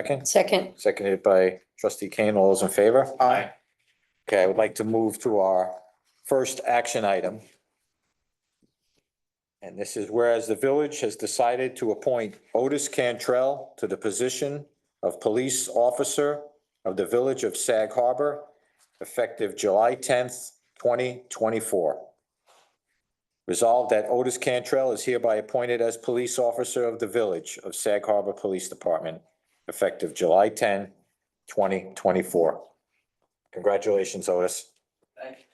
Second, Second. seconded by trustee Kane. All those in favor? Aye. Okay, I would like to move to our first action item. And this is whereas the village has decided to appoint Otis Cantrell to the position of police officer of the village of Sag Harbor, effective July 10th, 2024. Resolved that Otis Cantrell is hereby appointed as police officer of the village of Sag Harbor Police Department, effective July 10, 2024. Congratulations, Otis. Thank you.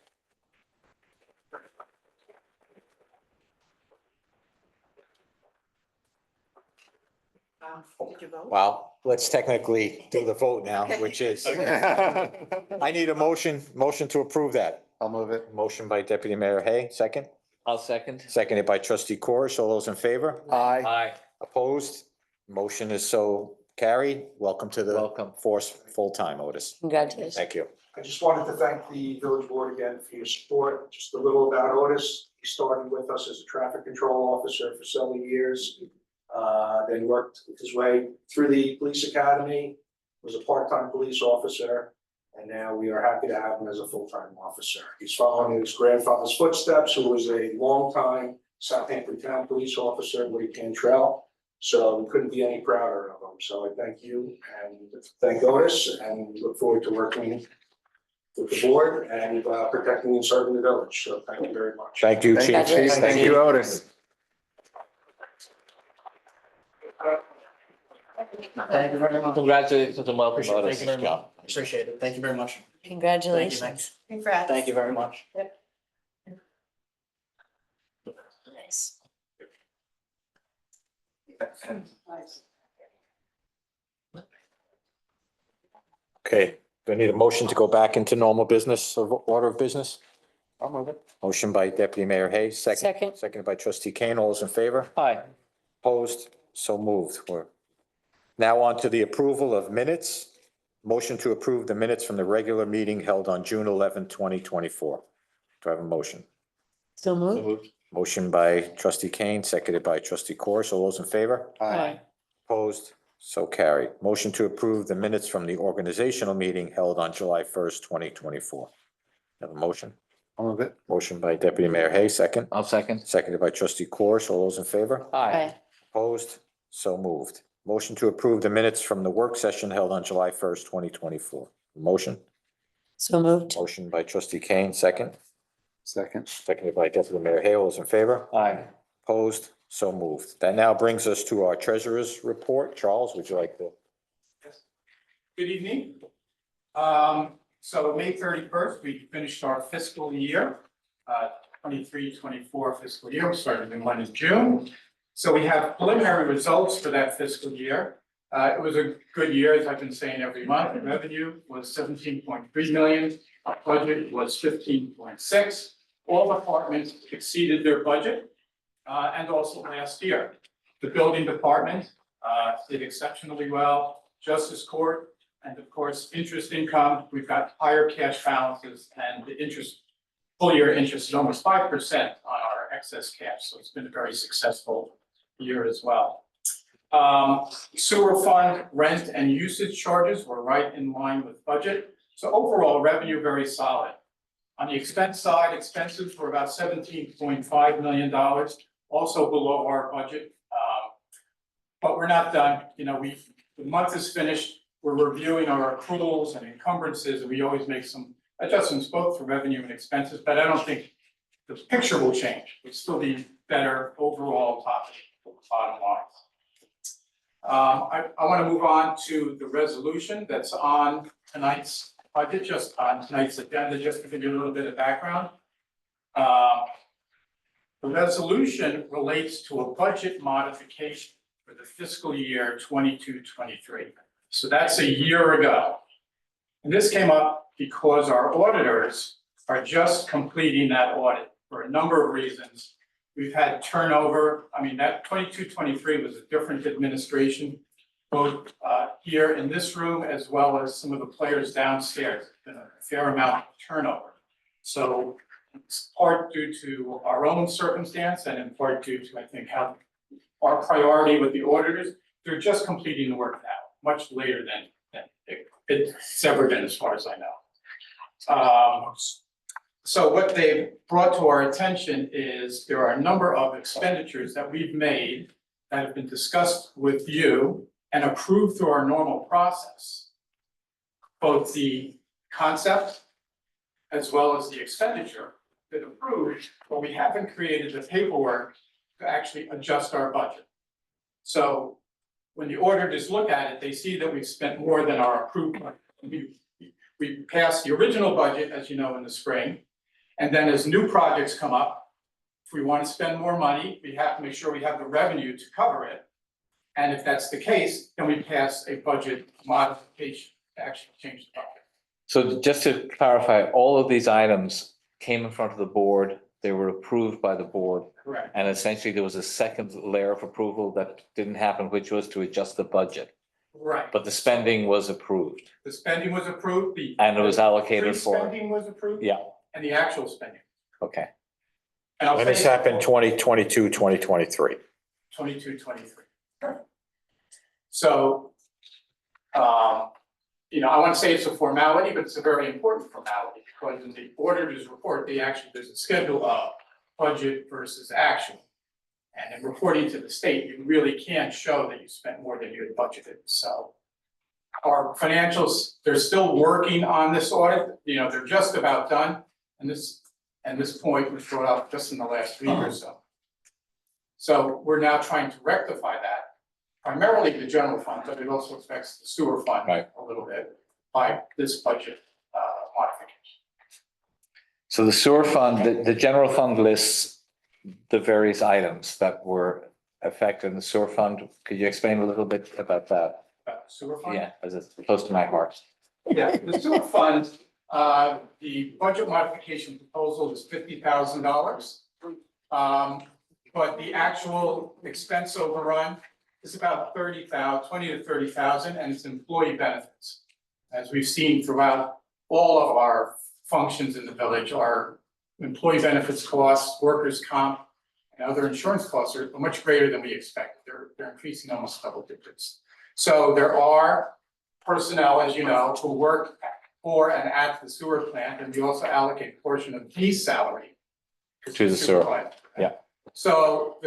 Did you vote? Well, let's technically do the vote now, which is, I need a motion to approve that. I'll move it. Motion by Deputy Mayor Hay, second. I'll second. Seconded by trustee Corish. All those in favor? Aye. Aye. Opposed? Motion is so carried. Welcome to the Welcome. force full-time, Otis. Congratulations. Thank you. I just wanted to thank the village board again for your support. Just a little about Otis. He started with us as a traffic control officer for several years. Then worked his way through the police academy, was a part-time police officer, and now we are happy to have him as a full-time officer. He's following his grandfather's footsteps, who was a longtime Southampton Town police officer, Woody Cantrell. So we couldn't be any prouder of him. So I thank you and thank Otis, and look forward to working with the board and protecting and serving the village. So thank you very much. Thank you, Thank you, Chief. Chief. Thank you, Otis. Thank you very much. Congratulations and welcome, Appreciate it. Otis. Thank you very much. Appreciate it. Thank you very much. Congratulations. Congrats. Thank you very much. Nice. Okay, do I need a motion to go back into normal business of order of business? I'll move it. Motion by Deputy Mayor Hay, second. Second. Seconded by trustee Kane. All those in favor? Aye. Opposed? So moved. We're now on to the approval of minutes. Motion to approve the minutes from the regular meeting held on June 11, 2024. Do I have a motion? Still So move? moved. Motion by trustee Kane, seconded by trustee Corish. All those in favor? Aye. Opposed? So carried. Motion to approve the minutes from the organizational meeting held on July 1st, 2024. Have a motion? I'll move it. Motion by Deputy Mayor Hay, second. I'll second. Seconded by trustee Corish. All those in favor? Aye. Opposed? So moved. Motion to approve the minutes from the work session held on July 1st, 2024. Motion? So moved. Motion by trustee Kane, second. Second. Seconded by Deputy Mayor Hay. All those in favor? Aye. Opposed? So moved. That now brings us to our treasurer's report. Charles, would you like to? Good evening. So May 31st, we finished our fiscal year, 23-24 fiscal year. We started in one in June. So we have preliminary results for that fiscal year. It was a good year, as I've been saying every month. The revenue was 17.3 million. Our budget was 15.6. All departments exceeded their budget, and also last year. The building department did exceptionally well. Justice Court, and of course, interest income. We've got higher cash balances, and the interest, full year interest is almost 5% on our excess cash. So it's been a very successful year as well. Sewer fund rent and usage charges were right in line with budget. So overall revenue very solid. On the expense side, expenses were about $17.5 million, also below our budget. But we're not done. You know, the month is finished. We're reviewing our accruals and encumbrances, and we always make some adjustments both for revenue and expenses, but I don't think the picture will change. It'll still be better overall top and bottom lines. I want to move on to the resolution that's on tonight's budget, just on tonight's agenda, just to give you a little bit of background. The resolution relates to a budget modification for the fiscal year 22-23. So that's a year ago. And this came up because our auditors are just completing that audit for a number of reasons. We've had turnover. I mean, that 22-23 was a different administration, both here in this room as well as some of the players downstairs. There's been a fair amount of turnover. So it's part due to our own circumstance and in part due to, I think, how our priority with the auditors. They're just completing the work now. much later than it's ever been, as far as I know. So what they brought to our attention is there are a number of expenditures that we've made that have been discussed with you and approved through our normal process. Both the concept as well as the expenditure been approved, but we haven't created the paperwork to actually adjust our budget. So when the auditors look at it, they see that we've spent more than our approved budget. We passed the original budget, as you know, in the spring. And then as new projects come up, if we want to spend more money, we have to make sure we have the revenue to cover it. And if that's the case, then we pass a budget modification to actually change the budget. So just to clarify, all of these items came in front of the board, they were approved by the board, Correct. and essentially there was a second layer of approval that didn't happen, which was to adjust the budget. Right. But the spending was approved The spending was approved, and it was allocated for, Pre-spending was approved. yeah, And the actual spending. okay. And I'll When this say- happened, 2022, 2023. 22, 23. So, I want to say it's a formality, but it's a very important formality because in the auditor's report, there's a schedule of budget versus actual. And in reporting to the state, you really can't show that you spent more than you had budgeted, so. Our financials, they're still working on this audit, they're just about done, and this point was brought up just in the last week or so. So we're now trying to rectify that, primarily the general fund, but it also affects the sewer fund Right. a little bit by this budget modification. So the sewer fund, the general fund lists the various items that were affected in the sewer fund. Could you explain a little bit about that? Sewer fund? Yeah, as it's close to my heart. Yeah, the sewer fund, the budget modification proposal is $50,000. But the actual expense overrun is about 20 to 30,000, and it's employee benefits. As we've seen throughout all of our functions in the village, our employee benefits costs, workers' comp, and other insurance costs are much greater than we expected. They're increasing almost double digits. So there are personnel, as you know, who work for and at the sewer plant, and we also allocate a portion of his salary To the sewer, plant. yeah. So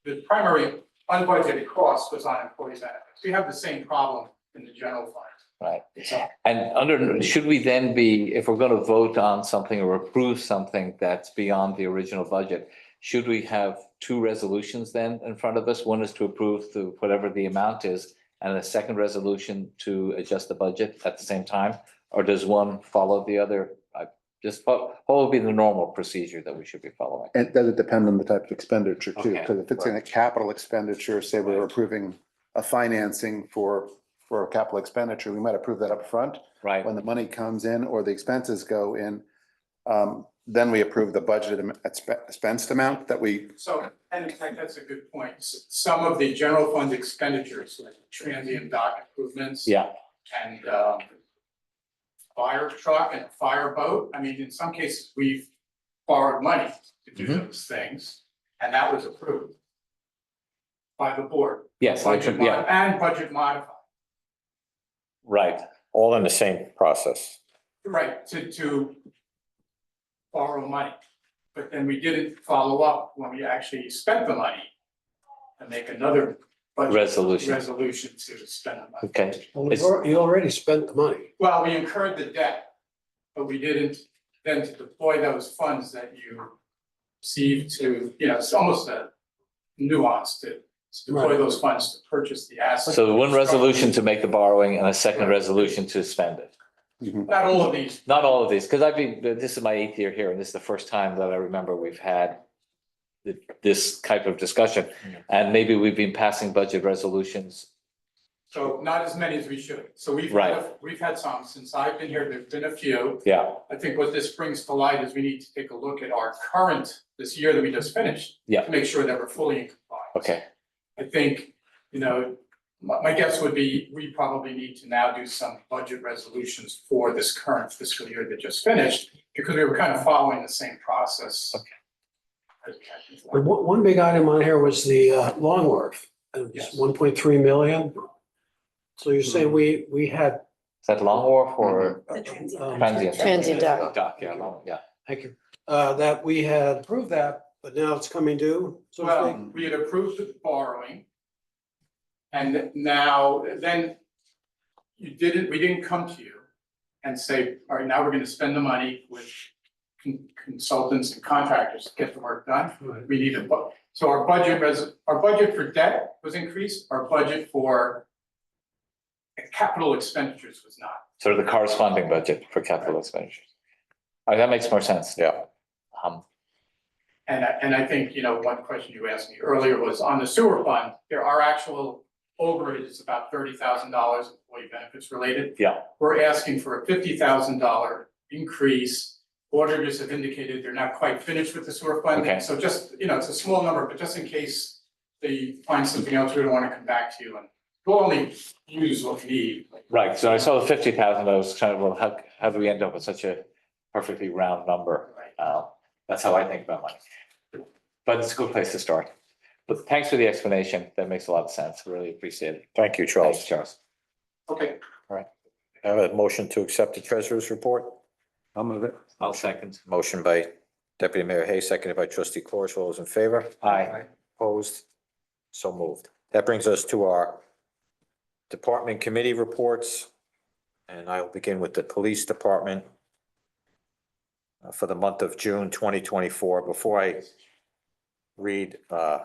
the primary unbudgeted cost was on employee benefits. We have the same problem in the general fund. Right. So, And should we then be, if we're going to vote on something or approve something that's beyond the original budget, should we have two resolutions then in front of us? One is to approve whatever the amount is, and a second resolution to adjust the budget at the same time? Or does one follow the other? What would be the normal procedure that we should be following? And does it depend on the type of expenditure too? Okay. Because if it's in a capital expenditure, say we're approving a financing for a capital expenditure, we might approve that up front. Right, When the money comes in or the expenses go in, then we approve the budgeted expensed amount that we, so, and in fact, that's a good point. Some of the general fund expenditures, like transient dock improvements. yeah, And fire truck and a fire boat. I mean, in some cases, we've borrowed money to do those things, and that was approved by the board. yes, Budget yeah, and budget modified, right, All in the same process. right, to borrow money. But then we didn't follow up when we actually spent the money and make another budget resolution to spend the money. okay. Well, It's- you already spent the money. Well, we incurred the debt, but we didn't then to deploy those funds that you received to, it's almost a nuance to deploy Right. those funds to purchase the asset. So one resolution to make the borrowing and a second resolution to spend it. Not all of these, Not all of these, because this is my 8th year here, and this is the first time that I remember we've had this type of discussion, and maybe we've been passing budget resolutions. so not as many as we should. So we've had some, since I've been here, there's been a few. Yeah, I think what this brings to light is we need to take a look at our current, this year that we just finished. Yeah. To make sure that we're fully in compliance. okay, I think, my guess would be, we probably need to now do some budget resolutions for this current fiscal year that just finished, because we were kind of following the same process. as we had before. But one big item on here was the Longworth. It was Yes. 1.3 million. So you're saying we had, Is that Long Wharf or Transient. transient? Transient dock. Yeah, yeah. thank you, that we had approved that, but now it's coming due, so to speak. Well, we had approved the borrowing. And now, then we didn't come to you and say, all right, now we're gonna spend the money with consultants and contractors to get the work done. We need so our budget for debt was increased, our budget for capital expenditures was not. Sort of the corresponding budget for capital expenditures. All right, that makes more sense. Yeah. And I think, one question you asked me earlier was on the sewer fund, there are actual overages, about $30,000 employee benefits related. Yeah. We're asking for a $50,000 increase. Auditors have indicated they're not quite finished with the sewer funding, Okay. so just, it's a small number, but just in case they find something else, we don't wanna come back to you, and we'll only use what we need. Right, so I saw the 50,000, I was kind of, well, how do we end up with such a perfectly round number? That's how I think about money. But it's a good place to start. But thanks for the explanation. That makes a lot of sense. Really appreciate it. Thank you, Thanks, Charles. Charles. Okay. I have a motion to accept the treasurer's report. I'll move it. I'll second. Motion by Deputy Mayor Hay, seconded by Trustee Corish. All those in favor? Aye. Opposed? So moved. That brings us to our department committee reports. And I'll begin with the police department for the month of June 2024. Before I read the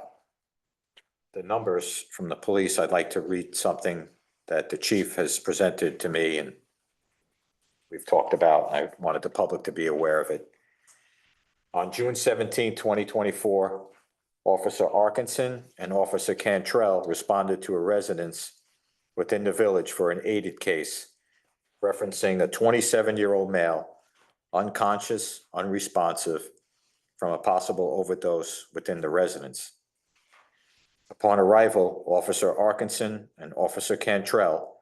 numbers from the police, I'd like to read something that the chief has presented to me and we've talked about. I wanted the public to be aware of it. On June 17, 2024, Officer Arkinson and Officer Cantrell responded to a residence within the village for an aided case referencing a 27-year-old male, unconscious, unresponsive, from a possible overdose within the residence. Upon arrival, Officer Arkinson and Officer Cantrell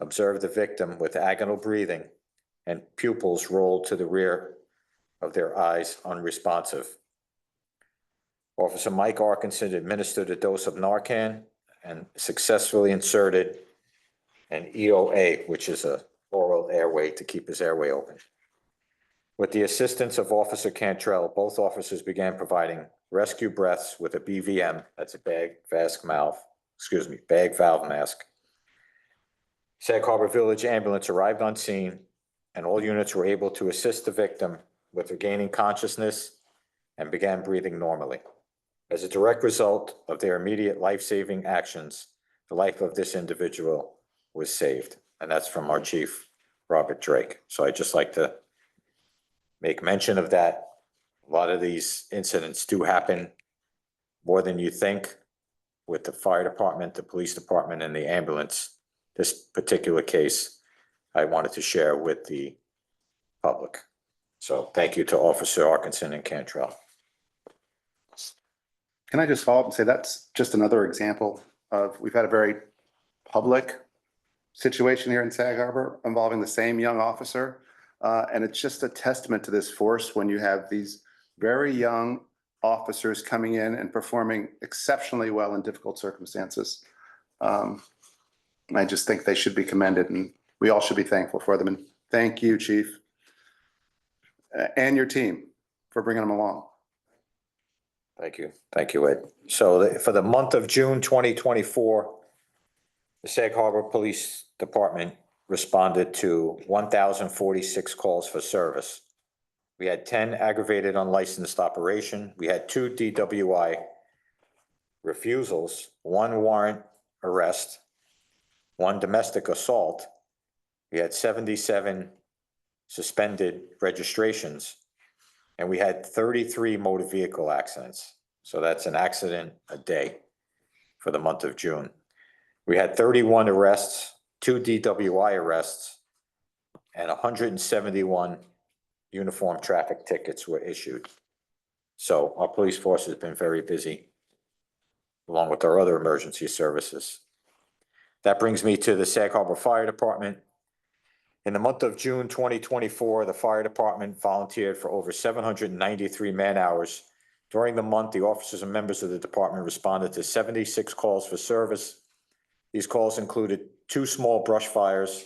observed the victim with agonal breathing and pupils rolled to the rear of their eyes, unresponsive. Officer Mike Arkinson administered a dose of Narcan and successfully inserted an EOA, which is a oral airway to keep his airway open. With the assistance of Officer Cantrell, both officers began providing rescue breaths with a BVM, that's a bag valve mask. Sag Harbor Village ambulance arrived on scene and all units were able to assist the victim with regaining consciousness and began breathing normally. As a direct result of their immediate life-saving actions, the life of this individual was saved. And that's from our chief, Robert Drake. So I'd just like to make mention of that. A lot of these incidents do happen more than you think with the fire department, the police department, and the ambulance. This particular case, I wanted to share with the public. So thank you to Officer Arkinson and Cantrell. Can I just follow up and say that's just another example of, we've had a very public situation here in Sag Harbor involving the same young officer. And it's just a testament to this force when you have these very young officers coming in and performing exceptionally well in difficult circumstances. And I just think they should be commended and we all should be thankful for them. And thank you, Chief, and your team for bringing them along. Thank you. Thank you, Ed. So for the month of June 2024, the Sag Harbor Police Department responded to 1,046 calls for service. We had 10 aggravated unlicensed operation. We had 2 DWI refusals, 1 warrant arrest, 1 domestic assault. We had 77 suspended registrations, and we had 33 motor vehicle accidents. So that's an accident a day for the month of June. We had 31 arrests, 2 DWI arrests, and 171 uniform traffic tickets were issued. So our police force has been very busy, along with our other emergency services. That brings me to the Sag Harbor Fire Department. In the month of June 2024, the fire department volunteered for over 793 man-hours. During the month, the officers and members of the department responded to 76 calls for service. These calls included 2 small brush fires,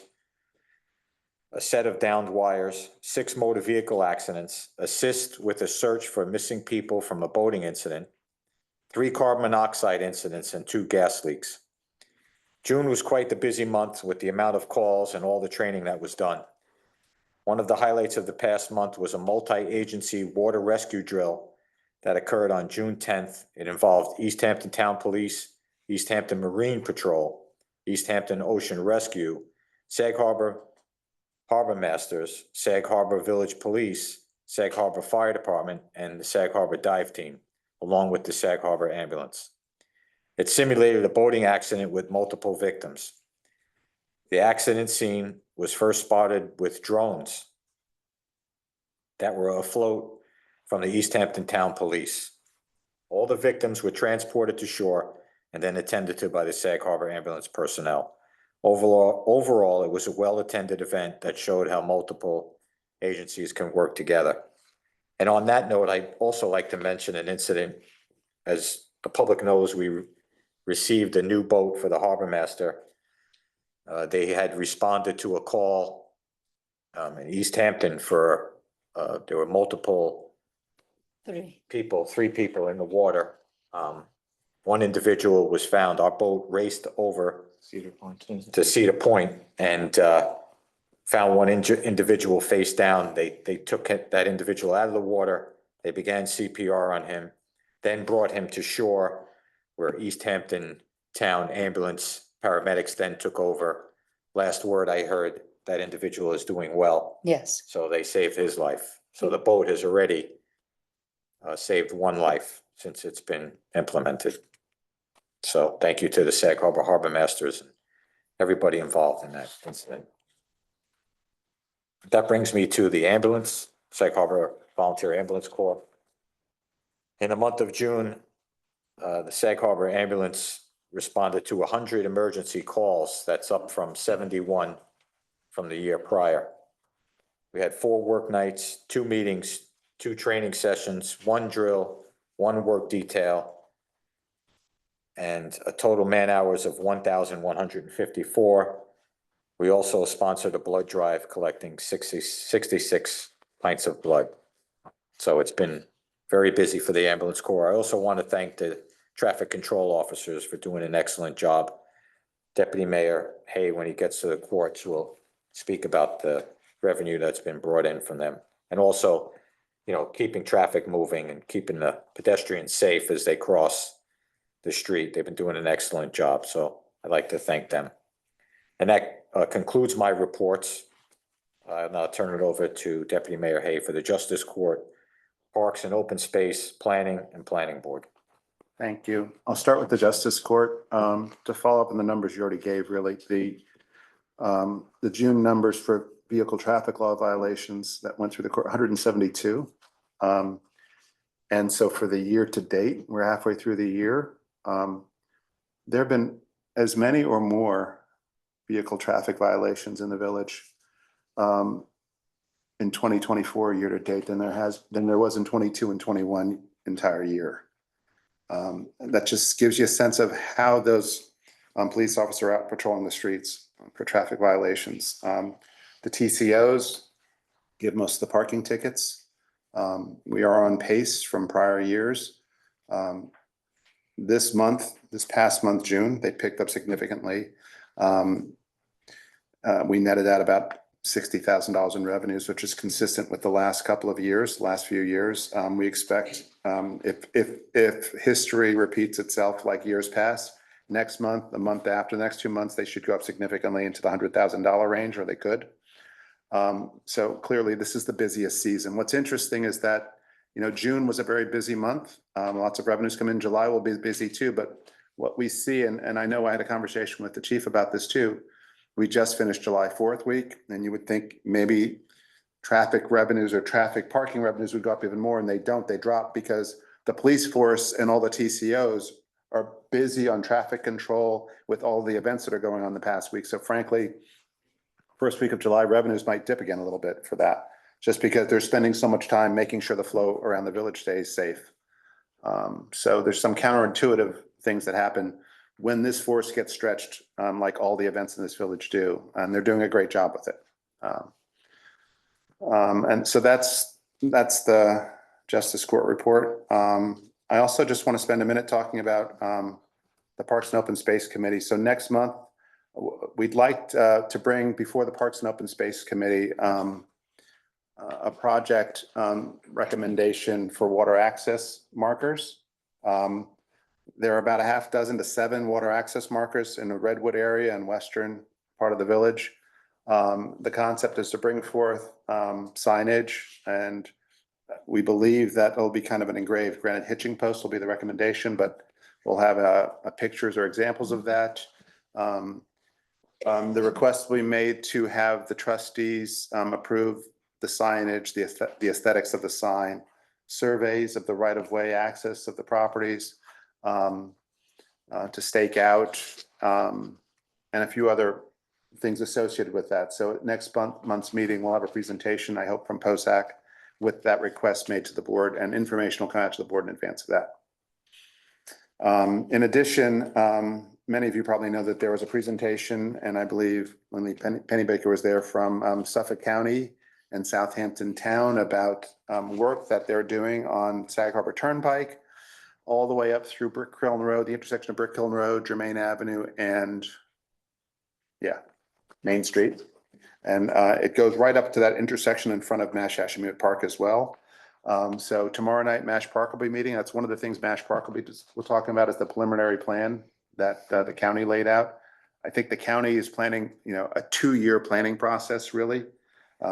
a set of downed wires, 6 motor vehicle accidents, assist with a search for missing people from a boating incident, 3 carbon monoxide incidents, and 2 gas leaks. June was quite the busy month with the amount of calls and all the training that was done. One of the highlights of the past month was a multi-agency water rescue drill that occurred on June 10th. It involved East Hampton Town Police, East Hampton Marine Patrol, East Hampton Ocean Rescue, Sag Harbor Harbor Masters, Sag Harbor Village Police, Sag Harbor Fire Department, and the Sag Harbor Dive Team, along with the Sag Harbor Ambulance. It simulated a boating accident with multiple victims. The accident scene was first spotted with drones that were afloat from the East Hampton Town Police. All the victims were transported to shore and then attended to by the Sag Harbor Ambulance personnel. Overall, it was a well-attended event that showed how multiple agencies can work together. And on that note, I'd also like to mention an incident. As the public knows, we received a new boat for the harbor master. They had responded to a call in East Hampton for, there were multiple 3. people, 3 people in the water. One individual was found. Our boat raced over Cedar Point. to Cedar Point and found one individual face down. They took that individual out of the water. They began CPR on him, then brought him to shore where East Hampton Town Ambulance paramedics then took over. Last word I heard, that individual is doing well. Yes. So they saved his life. So the boat has already saved 1 life since it's been implemented. So thank you to the Sag Harbor Harbor Masters and everybody involved in that incident. That brings me to the ambulance, Sag Harbor Volunteer Ambulance Corps. In the month of June, the Sag Harbor Ambulance responded to 100 emergency calls. That's up from 71 from the year prior. We had 4 work nights, 2 meetings, 2 training sessions, 1 drill, 1 work detail, and a total man hours of 1,154. We also sponsored a blood drive collecting 66 pints of blood. So it's been very busy for the ambulance corps. I also want to thank the traffic control officers for doing an excellent job. Deputy Mayor Hay, when he gets to the courts, will speak about the revenue that's been brought in from them. And also, you know, keeping traffic moving and keeping the pedestrians safe as they cross the street. They've been doing an excellent job, so I'd like to thank them. And that concludes my reports. I'll now turn it over to Deputy Mayor Hay for the Justice Court, Parks and Open Space, Planning, and Planning Board. Thank you. I'll start with the Justice Court. To follow up on the numbers you already gave, really, the June numbers for vehicle traffic law violations that went through the court, 172. And so for the year to date, we're halfway through the year. There have been as many or more vehicle traffic violations in the village in 2024 year to date than there was in 22 and 21 entire year. That just gives you a sense of how those police officers are out patrolling the streets for traffic violations. The TCOs give most of the parking tickets. We are on pace from prior years. This past month, June, they picked up significantly. We netted out about $60,000 in revenues, which is consistent with the last few years. We expect if history repeats itself like years past, next month, the month after, the next 2 months, they should go up significantly into the $100,000 range, or they could. So clearly this is the busiest season. What's interesting is that, you know, June was a very busy month. Lots of revenues come in. July will be busy too, but what we see, and I know I had a conversation with the chief about this too. We just finished July 4th week, and you would think maybe traffic revenues or traffic parking revenues would go up even more, and they don't. They drop because the police force and all the TCOs are busy on traffic control with all the events that are going on the past week. So frankly, first week of July revenues might dip again a little bit for that, just because they're spending so much time making sure the flow around the village stays safe. So there's some counterintuitive things that happen when this force gets stretched, like all the events in this village do, and they're doing a great job with it. And so that's the Justice Court report. I also just want to spend a minute talking about the Parks and Open Space Committee. So next month, we'd like to bring before the Parks and Open Space Committee a project recommendation for water access markers. There are about a half dozen to 7 water access markers in the Redwood area and western part of the village. The concept is to bring forth signage, and we believe that it'll be kind of an engraved granite hitching post will be the recommendation, but we'll have pictures or examples of that. The request we made to have the trustees approve the signage, the aesthetics of the sign, surveys of the right-of-way access of the properties, to stake out, and a few other things associated with that. So at next month's meeting, we'll have a presentation, I hope, from POSAC with that request made to the board, and information will come out to the board in advance of that. In addition, many of you probably know that there was a presentation, and I believe Penny Baker was there, from Suffolk County and Southampton Town about work that they're doing on Sag Harbor Turnpike, all the way up through Brick Hill Road, the intersection of Brick Hill Road, Germain Avenue, and Main Street. And it goes right up to that intersection in front of Mashhashemet Park as well. So tomorrow night, Mash Park will be meeting. That's one of the things Mash Park will be we're talking about, is the preliminary plan that the county laid out. I think the county is planning, a 2-year planning process, really.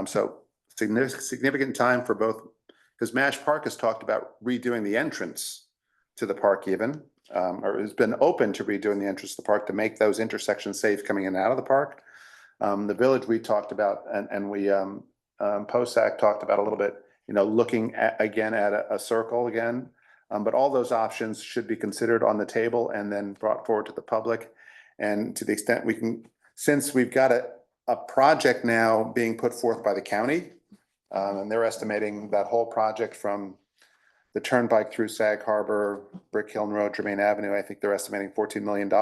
So significant time for both, because Mash Park has talked about redoing the entrance to the park even, or has been open to redoing the entrance to the park to make those intersections safe coming in and out of the park. The village we talked about, and we, POSAC talked about a little bit, looking at a circle again. But all those options should be considered on the table and then brought forward to the public. And to the extent we can, since we've got a project now being put forth by the county, and they're estimating that whole project from the turnpike through Sag Harbor, Brick Hill Road, Germain Avenue, I think they're estimating $14 million.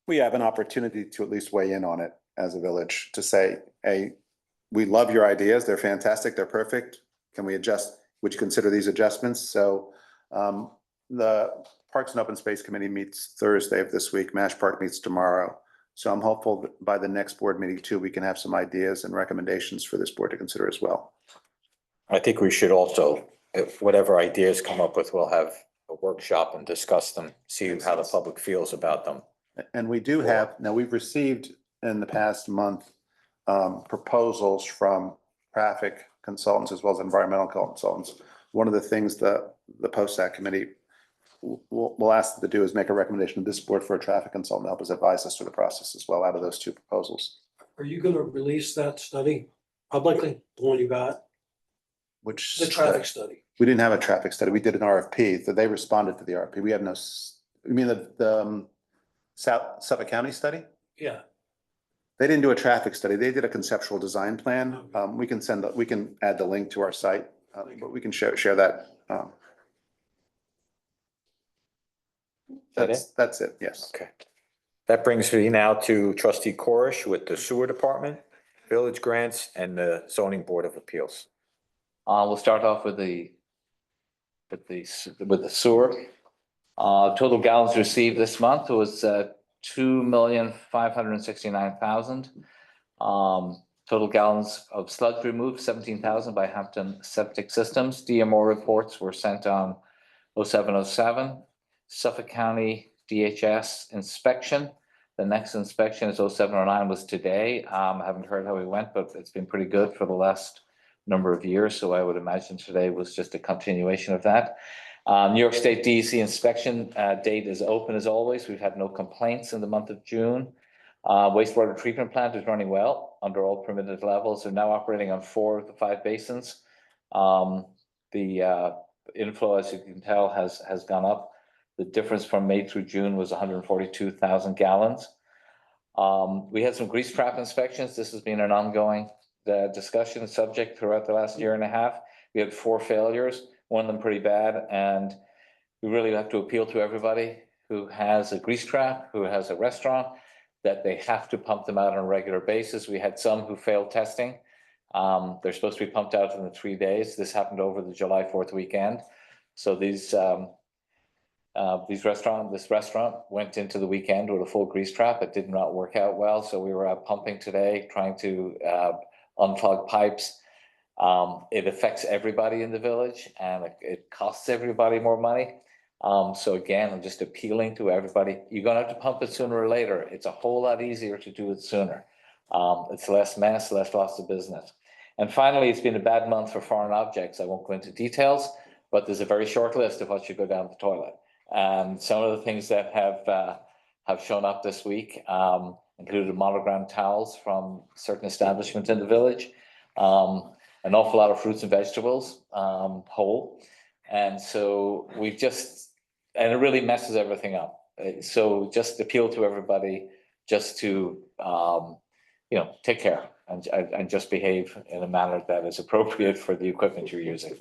We have an opportunity to at least weigh in on it as a village, to say, hey, we love your ideas. They're fantastic. They're perfect. Can we adjust? Would you consider these adjustments? So the Parks and Open Space Committee meets Thursday of this week. Mash Park meets tomorrow. So I'm hopeful that by the next board meeting too, we can have some ideas and recommendations for this board to consider as well. I think we should also, if whatever ideas come up with, we'll have a workshop and discuss them, see how the public feels about them. And we do have, now we've received in the past month proposals from traffic consultants as well as environmental consultants. One of the things that the POSAC committee will ask them to do is make a recommendation to this board for a traffic consultant to help us advise us through the process as well, out of those 2 proposals. Are you gonna release that study publicly, the one you got, Which the traffic study? we didn't have a traffic study. We did an RFP, that they responded to the RFP. We have no, you mean the Suffolk County study? Yeah, They didn't do a traffic study. They did a conceptual design plan. We can add the link to our site, but we can share that. That's it, yes. Okay. That brings me now to Trustee Corish with the Sewer Department, Village Grants, and the Zoning Board of Appeals. We'll start off with the sewer. Total gallons received this month was 2,569,000. Total gallons of sludge removed, 17,000 by Hampton Septic Systems. DMO reports were sent on 0707. Suffolk County DHS inspection. The next inspection is 0709, was today. I haven't heard how it went, but it's been pretty good for the last number of years. So I would imagine today was just a continuation of that. New York State DEC inspection date is open as always. We've had no complaints in the month of June. Wastewater treatment plant is running well under all permitted levels. They're now operating on 4 of the 5 basins. The inflow, as you can tell, has gone up. The difference from May through June was 142,000 gallons. We had some grease trap inspections. This has been an ongoing discussion subject throughout the last year and a half. We had 4 failures, one of them pretty bad, and we really have to appeal to everybody who has a grease trap, who has a restaurant, that they have to pump them out on a regular basis. We had some who failed testing. They're supposed to be pumped out in 3 days. This happened over the July 4th weekend. So this restaurant went into the weekend with a full grease trap. It did not work out well. So we were out pumping today, trying to unclog pipes. It affects everybody in the village and it costs everybody more money. So again, I'm just appealing to everybody. You're gonna have to pump it sooner or later. It's a whole lot easier to do it sooner. It's less mess, less loss of business. And finally, it's been a bad month for foreign objects. I won't go into details, but there's a very short list of what should go down the toilet. And some of the things that have shown up this week included monogram towels from certain establishments in the village, an awful lot of fruits and vegetables whole. And so and it really messes everything up. So just appeal to everybody just to, take care and just behave in a manner that is appropriate for the equipment you're using.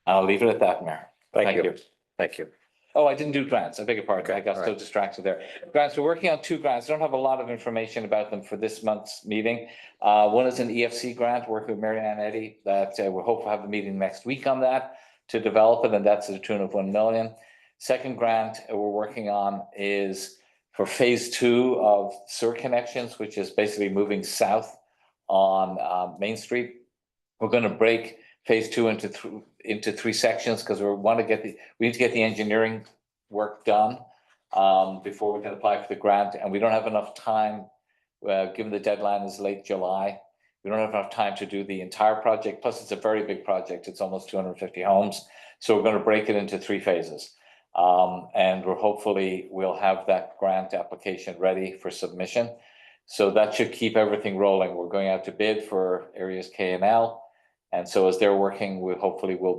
I'll leave it at that, Mayor. Thank you. Thank you. Oh, I didn't do grants. I beg your pardon. I got all so right. distracted there. Grants, we're working on 2 grants. I don't have a lot of information about them for this month's meeting. One is an EFC grant, working with Mary Ann Eddy, that we're hoping to have a meeting next week on that to develop it, and that's to the tune of 1 million. Second grant we're working on is for phase 2 of sewer connections, which is basically moving south on Main Street. We're going to break phase 2 into 3 sections because we need to get the engineering work done before we can apply for the grant, and we don't have enough time, given the deadline is late July. We don't have enough time to do the entire project. Plus, it's a very big project. It's almost 250 homes. So we're going to break it into 3 phases. And we'll have that grant application ready for submission. So that should keep everything rolling. We're going out to bid for areas K and L. And so as they're working, we'll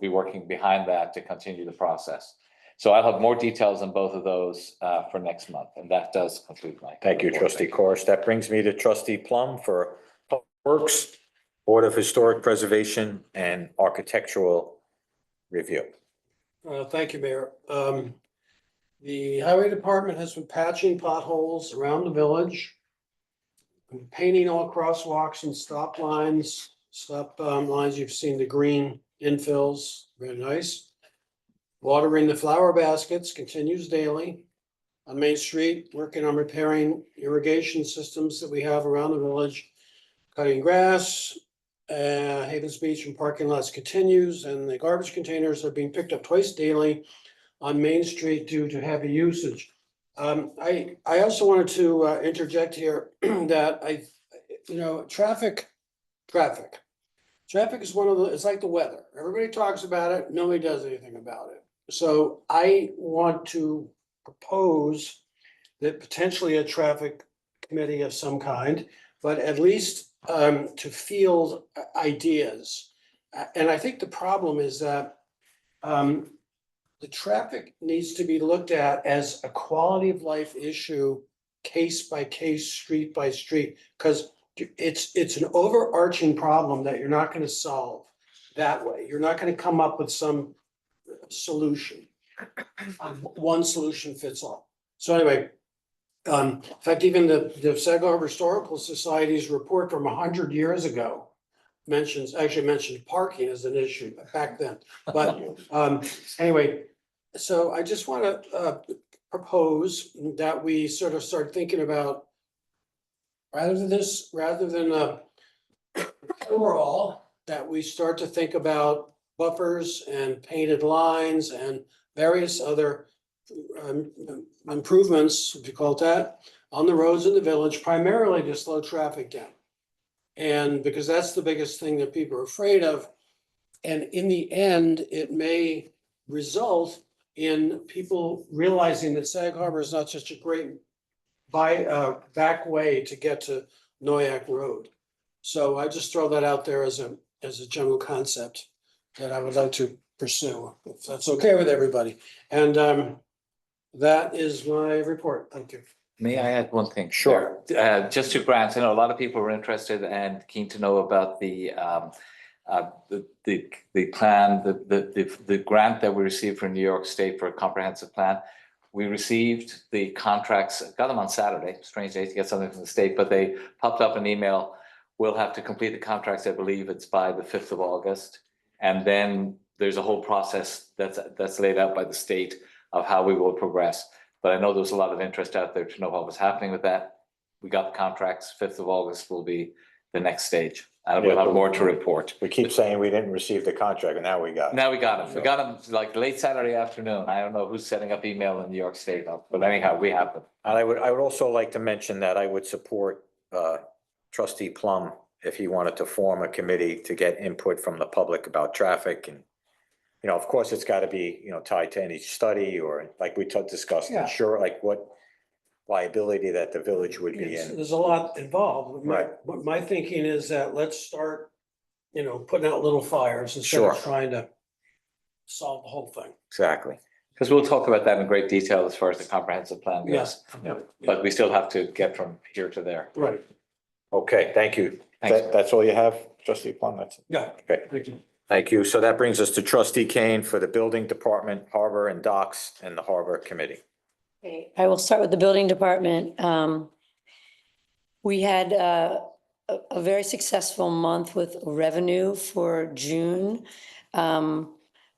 be working behind that to continue the process. So I'll have more details on both of those for next month. And that does conclude my. Thank you, report. trustee Corish. That brings me to trustee Plum for Public Works, Board of Historic Preservation and Architectural Review. Thank you, Mayor. The highway department has been patching potholes around the village, painting all crosswalks and stop lines. You've seen the green infills, very nice. Watering the flower baskets continues daily. On Main Street, working on repairing irrigation systems that we have around the village. Cutting grass, Havens Beach and parking lots continues, and the garbage containers are being picked up twice daily on Main Street due to heavy usage. I also wanted to interject here that traffic is it's like the weather. Everybody talks about it, nobody does anything about it. So I want to propose that potentially a traffic committee of some kind, but at least to field ideas. And I think the problem is that the traffic needs to be looked at as a quality of life issue, case by case, street by street, because it's an overarching problem that you're not going to solve that way. You're not going to come up with some solution. One solution fits all. So anyway, in fact, even the Sag Harbor Historical Society's report from 100 years ago mentioned parking as an issue back then. But anyway, so I just want to propose that we sort of start thinking about rather than overall, that we start to think about buffers and painted lines and various other improvements, if you call it that, on the roads in the village, primarily to slow traffic down. And because that's the biggest thing that people are afraid of. And in the end, it may result in people realizing that Sag Harbor is not such a great back way to get to Noyak Road. So I just throw that out there as a general concept that I would like to pursue, if that's okay with everybody. And that is my report. Thank you. May I add one thing? Sure. Just to grants, I know a lot of people are interested and keen to know about the plan, the grant that we received from New York State for a comprehensive plan. We received the contracts, got them on Saturday, strange day to get something from the state, but they popped up an email. We'll have to complete the contracts, I believe it's by the 5th of August. And then there's a whole process that's laid out by the state of how we will progress. But I know there was a lot of interest out there to know what was happening with that. We got the contracts, 5th of August will be the next stage. And we'll have more to report. We keep saying we didn't receive the contract, and now we got it. Now we got them. We got them like late Saturday afternoon. I don't know who's setting up email in New York State, but anyhow, we have them. And I would also like to mention that I would support trustee Plum if he wanted to form a committee to get input from the public about traffic and, you know, of course, it's gotta be, you know, tied to any study or like we discussed, Yeah. ensure like what liability that the village would be Yes, in. there's a lot involved. Right. What my thinking is that let's start, you know, putting out little fires instead of Sure. trying to solve the whole thing. Exactly. Because we'll talk about that in great detail as far as the comprehensive plan goes. Yes. But we still have to get from here to there. Right, Okay, thank you. Thanks. That's all you have, trustee Plum? That's it. yeah. Okay. Thank you. Thank you. So that brings us to trustee Kane for the building department, harbor and docks, and the harbor committee. Okay, I will start with the building department. We had a very successful month with revenue for June.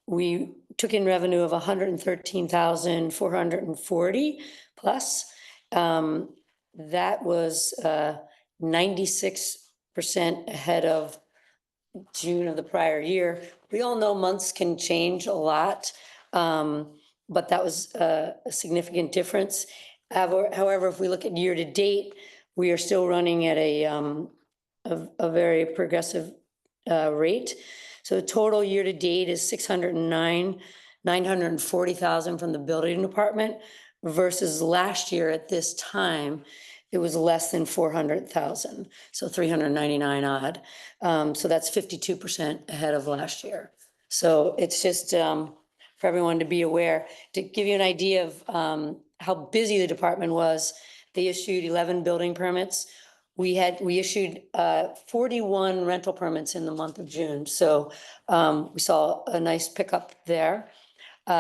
We took in revenue of 113,440 plus. That was 96% ahead of June of the prior year. We all know months can change a lot, but that was a significant difference. However, if we look at year to date, we are still running at a very progressive rate. So the total year to date is 940,000 from the building department versus last year at this time, it was less than 400,000, so 399 odd. So that's 52% ahead of last year. So it's just for everyone to be aware. To give you an idea of how busy the department was, they issued 11 building permits. We issued 41 rental permits in the month of June. So we saw a nice pickup there.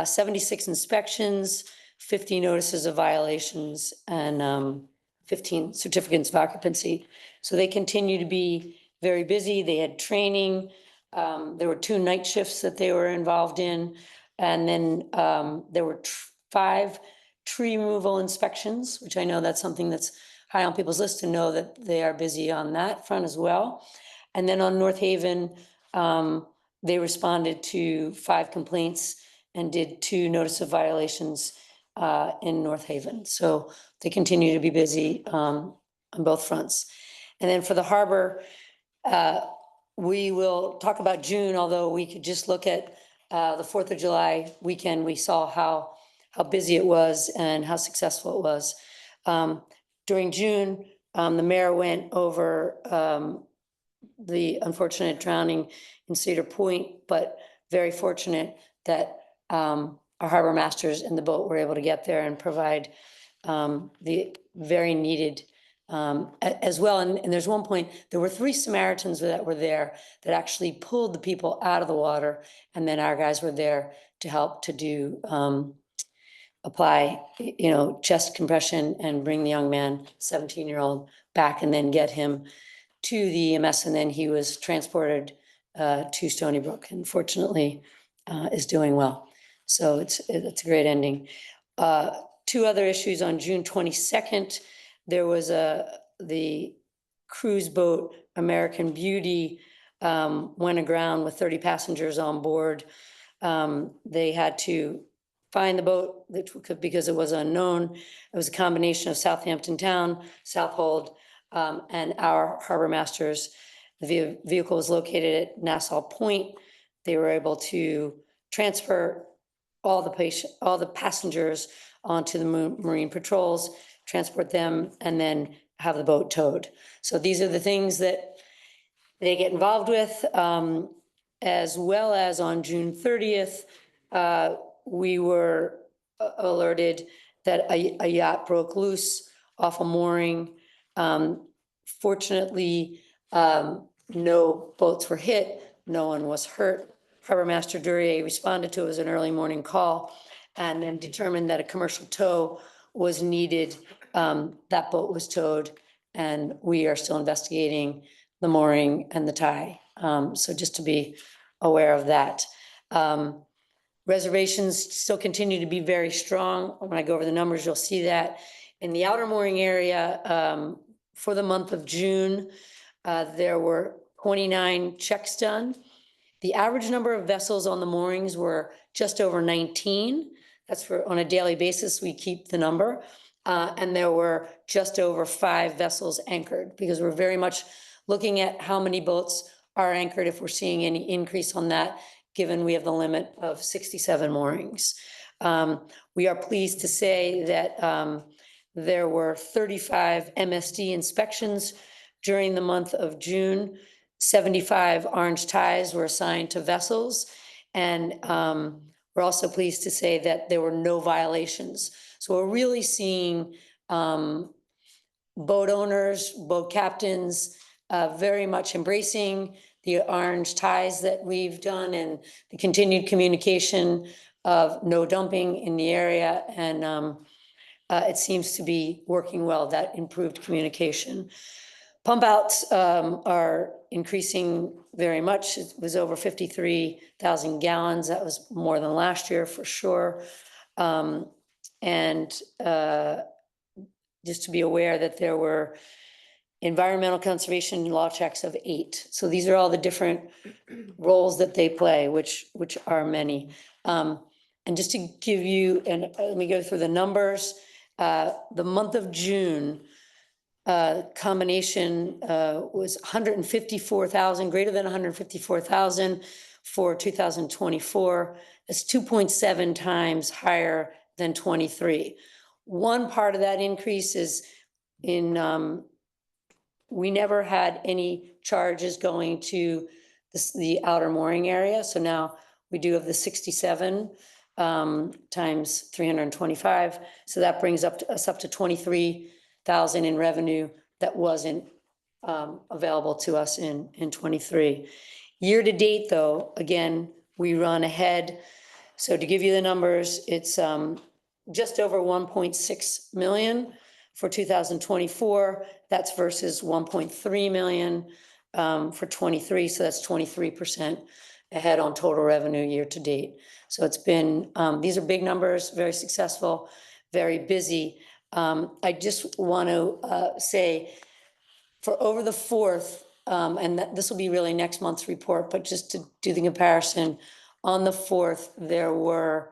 76 inspections, 50 notices of violations, and 15 certificates of occupancy. So they continue to be very busy. They had training. There were 2 night shifts that they were involved in. And then there were 5 tree removal inspections, which I know that's something that's high on people's list to know that they are busy on that front as well. And then on North Haven, they responded to 5 complaints and did 2 notice of violations in North Haven. So they continue to be busy on both fronts. And then for the harbor, we will talk about June, although we could just look at the 4th of July weekend. We saw how busy it was and how successful it was. During June, the mayor went over the unfortunate drowning in Cedar Point, but very fortunate that our harbor masters in the boat were able to get there and provide the very needed as well. And there's one point, there were 3 Samaritans that were there that actually pulled the people out of the water. And then our guys were there to help to do, apply, you know, chest compression and bring the young man, 17-year-old, back and then get him to the EMS. And then he was transported to Stony Brook and fortunately is doing well. So it's a great ending. 2 other issues on June 22nd. There was the cruise boat American Beauty went aground with 30 passengers on board. They had to find the boat because it was unknown. It was a combination of Southampton Town, Southold, and our harbor masters. The vehicle was located at Nassau Point. They were able to transfer all the passengers onto the marine patrols, transport them, and then have the boat towed. So these are the things that they get involved with, as well as on June 30th, we were alerted that a yacht broke loose off a mooring. Fortunately, no boats were hit, no one was hurt. Harbor Master Duryea responded to it as an early morning call and then determined that a commercial tow was needed. That boat was towed, and we are still investigating the mooring and the tie. So just to be aware of that. Reservations still continue to be very strong. When I go over the numbers, you'll see that. In the outer mooring area, for the month of June, there were 29 checks done. The average number of vessels on the moorings were just over 19. That's for, on a daily basis, we keep the number. And there were just over 5 vessels anchored, because we're very much looking at how many boats are anchored, if we're seeing any increase on that, given we have the limit of 67 moorings. We are pleased to say that there were 35 MSD inspections during the month of June. 75 orange ties were assigned to vessels. And we're also pleased to say that there were no violations. So we're really seeing boat owners, boat captains very much embracing the orange ties that we've done, and the continued communication of no dumping in the area. And it seems to be working well, that improved communication. Pump outs are increasing very much. It was over 53,000 gallons. That was more than last year for sure. And just to be aware that there were environmental conservation law checks of 8. So these are all the different roles that they play, which are many. And just to give you, and let me go through the numbers. The month of June, combination was 154,000, greater than 154,000 for 2024. It's 2.7 times higher than 23. One part of that increase is in, we never had any charges going to the outer mooring area. So now we do have the 67 times 325. So that brings us up to 23,000 in revenue that wasn't available to us in 23. Year to date, though, again, we run ahead. So to give you the numbers, it's just over 1.6 million for 2024. That's versus 1.3 million for 23. So that's 23% ahead on total revenue year to date. So it's been, these are big numbers, very successful, very busy. I just want to say for over the 4th, and this will be really next month's report, but just to do the comparison, on the 4th, there were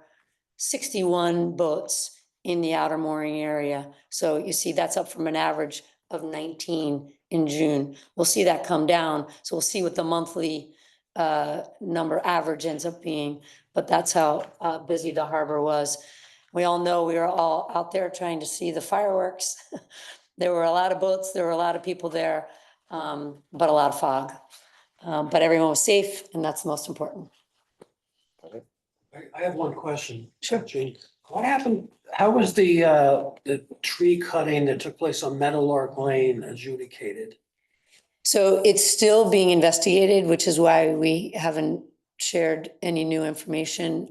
61 boats in the outer mooring area. So you see that's up from an average of 19 in June. We'll see that come down. So we'll see what the monthly number average ends up being, but that's how busy the harbor was. We all know we were all out there trying to see the fireworks. There were a lot of boats, there were a lot of people there, but a lot of fog. But everyone was safe, and that's the most important. I have one question. Sure. Gene. What happened, how was the tree cutting that took place on Meadowlark Lane adjudicated? So it's still being investigated, which is why we haven't shared any new information.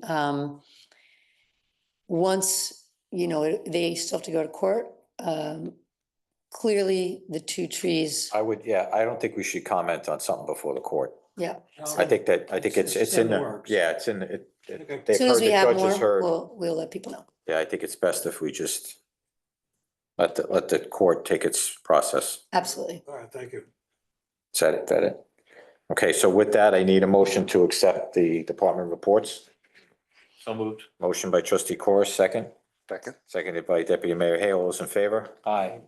Once, you know, they still have to go to court. Clearly, the 2 trees, I would, yeah, I don't think we should comment on something before the court. yeah. I think it's in the, works. yeah, it's in, it, Okay. As they've soon as heard, we the have judge has more, heard. we'll let people know. Yeah, I think it's best if we just let the court take its process. Absolutely. All right, thank you. Is that it? Okay, so with that, I need a motion to accept the department reports. So moved. Motion by trustee Corr, second. Second. Seconded by deputy mayor Hay. All those in favor? Aye.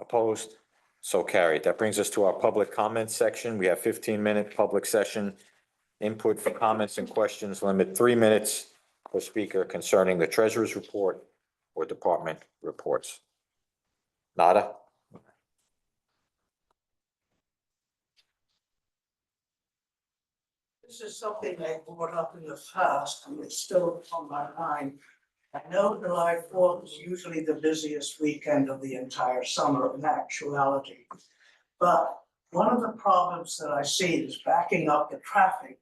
Opposed? So carried. That brings us to our public comment section. We have 15-minute public session. Input for comments and questions, limit 3 minutes per speaker concerning the treasurer's report or department reports. Nada? This is something I brought up in the past, and it's still on my mind. I know July 4th is usually the busiest weekend of the entire summer in actuality. But one of the problems that I see is backing up the traffic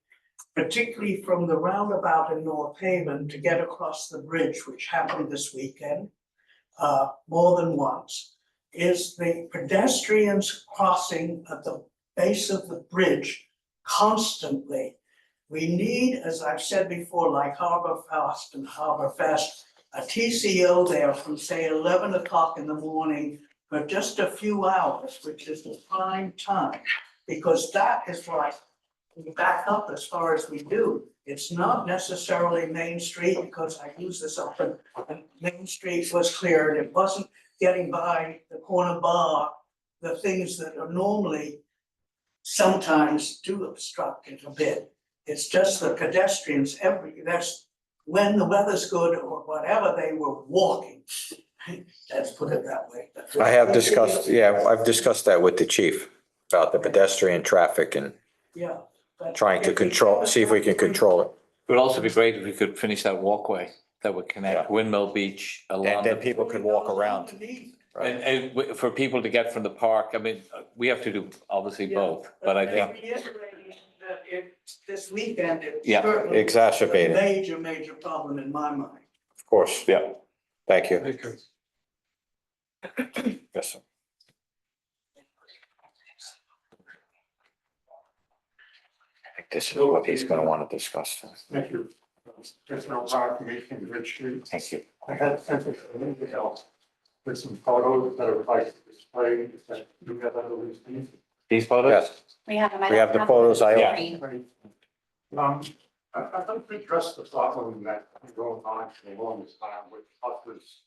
particularly from the roundabout in North Haven to get across the bridge, which happened this weekend, more than once, is the pedestrians crossing at the base of the bridge constantly. We need, as I've said before, like Harbor Fast and Harbor Fest, a TCO there from say 11 o'clock in the morning for just a few hours, which is the prime time. Because that is what we back up as far as we do. It's not necessarily Main Street, because I use this often, and Main Street was cleared, it wasn't getting by the corner bar, the things that are normally sometimes do obstruct it a bit. It's just the pedestrians that's when the weather's good or whatever, they were walking. Let's put it that way. I have discussed, yeah, I've discussed that with the chief about the pedestrian traffic and Yeah. but trying to if we control, can- see if we can control it. It would also be great if we could finish that walkway that would connect Windmill Beach along And then the. people could walk around. Underneath. And for people to get from the park, I mean, we have to do obviously Yeah, both, but I think, reiterating that this weekend, it's Yeah, certainly exacerbated. a major problem in my mind. Of course, yeah. Thank you. Yes, sir. I think this is what he's gonna wanna discuss. Thank you. There's no problem for me from Ridge Street. Thank you. I had sent it to an email with some photos that are like displaying that you have other things. these photos? Yes, We have them. we have the photos. I, I'd like to address the problem that has been going on for the longest time with buses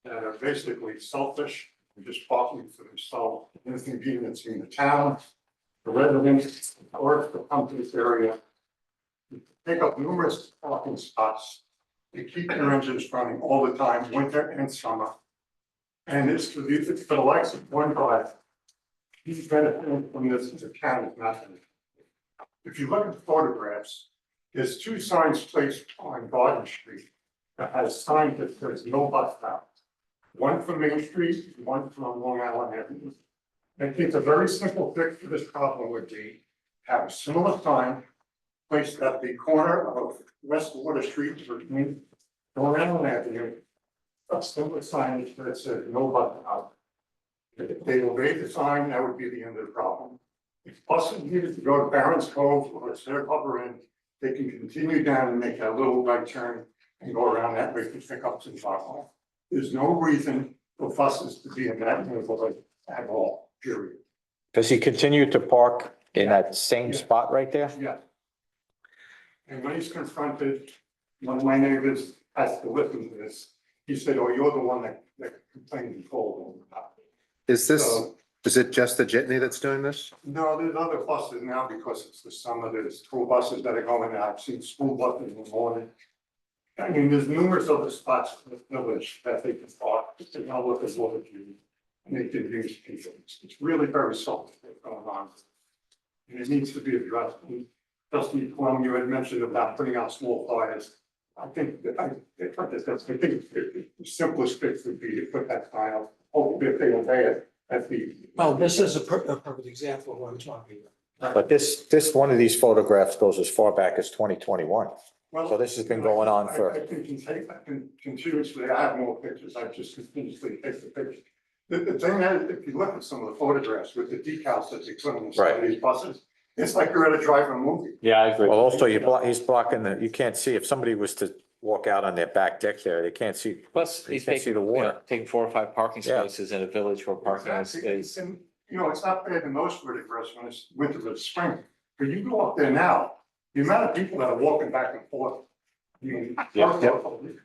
that are basically selfish and just talking for themselves, inconveniencing the town, the residents, or if they come to this area, take up numerous parking spots. They keep their engines running all the time, winter and summer. And it's for the likes of one guy, he's benefiting from this as a town is nothing. If you look at the photographs, there's two signs placed on Garden Street that has signs that says no bus route. One from Main Street, one from Long Island Avenue. I think a very simple fix for this problem would be have a similar sign placed at the corner of West Water Street between Long Island Avenue. A similar signage that says no bus route. If they obey the sign, that would be the end of the problem. If buses needed to go to Barron's Cove or Sag Harbor Inn, they can continue down and make that little right turn and go around that way to pick up to the bottom. There's no reason for buses to be in that neighborhood at all, period. does he continue to park in that same Yeah. spot right there? Yeah. And when he's confronted, one of my neighbors has to listen to this. He said, "Oh, you're the one that complained and told him about it." Is this, So, is it just the Jitney that's doing this? no, there's other buses now because it's the summer, there's school buses that are going out, I've seen school buses in the morning. I mean, there's numerous other spots in the village that they can park, to know what there's what you. And they can use people, it's really very selfish what's going on. And it needs to be addressed, and Trustee Plum, you had mentioned about putting out small fires. I think that I think the simplest fix would be to put that sign up, hopefully if they obey it, that's the. Well, this is a perfect example of what I'm talking about. But this, one of these photographs goes as far back as 2021. Well, So this has been going on for- I can continuously, I have more pictures, I just continuously take the pictures. The thing is, if you look at some of the photographs with the decals that they put on the side of these buses, it's like you're at a drive-in movie. Yeah, I agree. Well, also he's blocking you can't see, if somebody was to walk out on their back deck there, they can't see. Plus, You he's can't see taking, the water. taking 4 or 5 parking Yeah. spaces in a village where parking Exactly. is. And, you know, it's not bad in those photographs when it's winter or spring, but you go up there now, the amount of people that are walking back and forth. I mean, Yeah.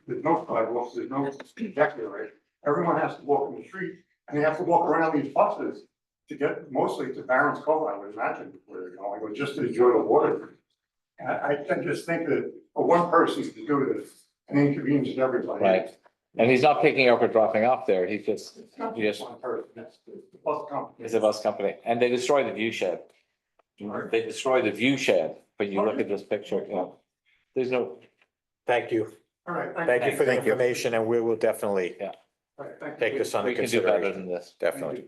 there's no sidewalks, there's no deck area, everyone has to walk in the street, and they have to walk around these buses to get mostly to Barron's Cove, I would imagine, before they're going, or just to enjoy the water. And I just think that for one person to do this, and inconvenience everybody. Right. And he's not picking up or dropping off there, he's just, It's not Yes. just one person, it's the bus company. it's a bus company, and they destroy the view shed. They destroy the view shed, but you look at this picture, you know, there's no, Thank you. All right, Thank you for the Thank you. information and we will definitely All right, thank you. take this under we can do better consideration. than this. Definitely.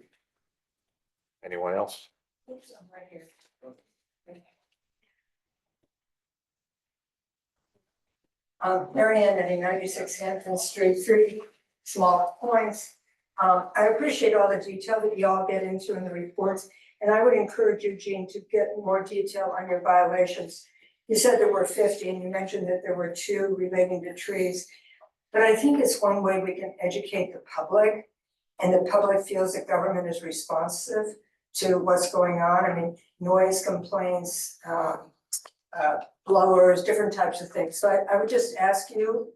Anyone else? Mary Ann at 96 Hampton Street, 3 small points. I appreciate all the detail that you all get into in the reports, and I would encourage you, Jean, to get more detail on your violations. You said there were 50, and you mentioned that there were 2 relating to trees. But I think it's one way we can educate the public, and the public feels that government is responsive to what's going on. I mean, noise complaints, blowers, different types of things. So I would just ask you,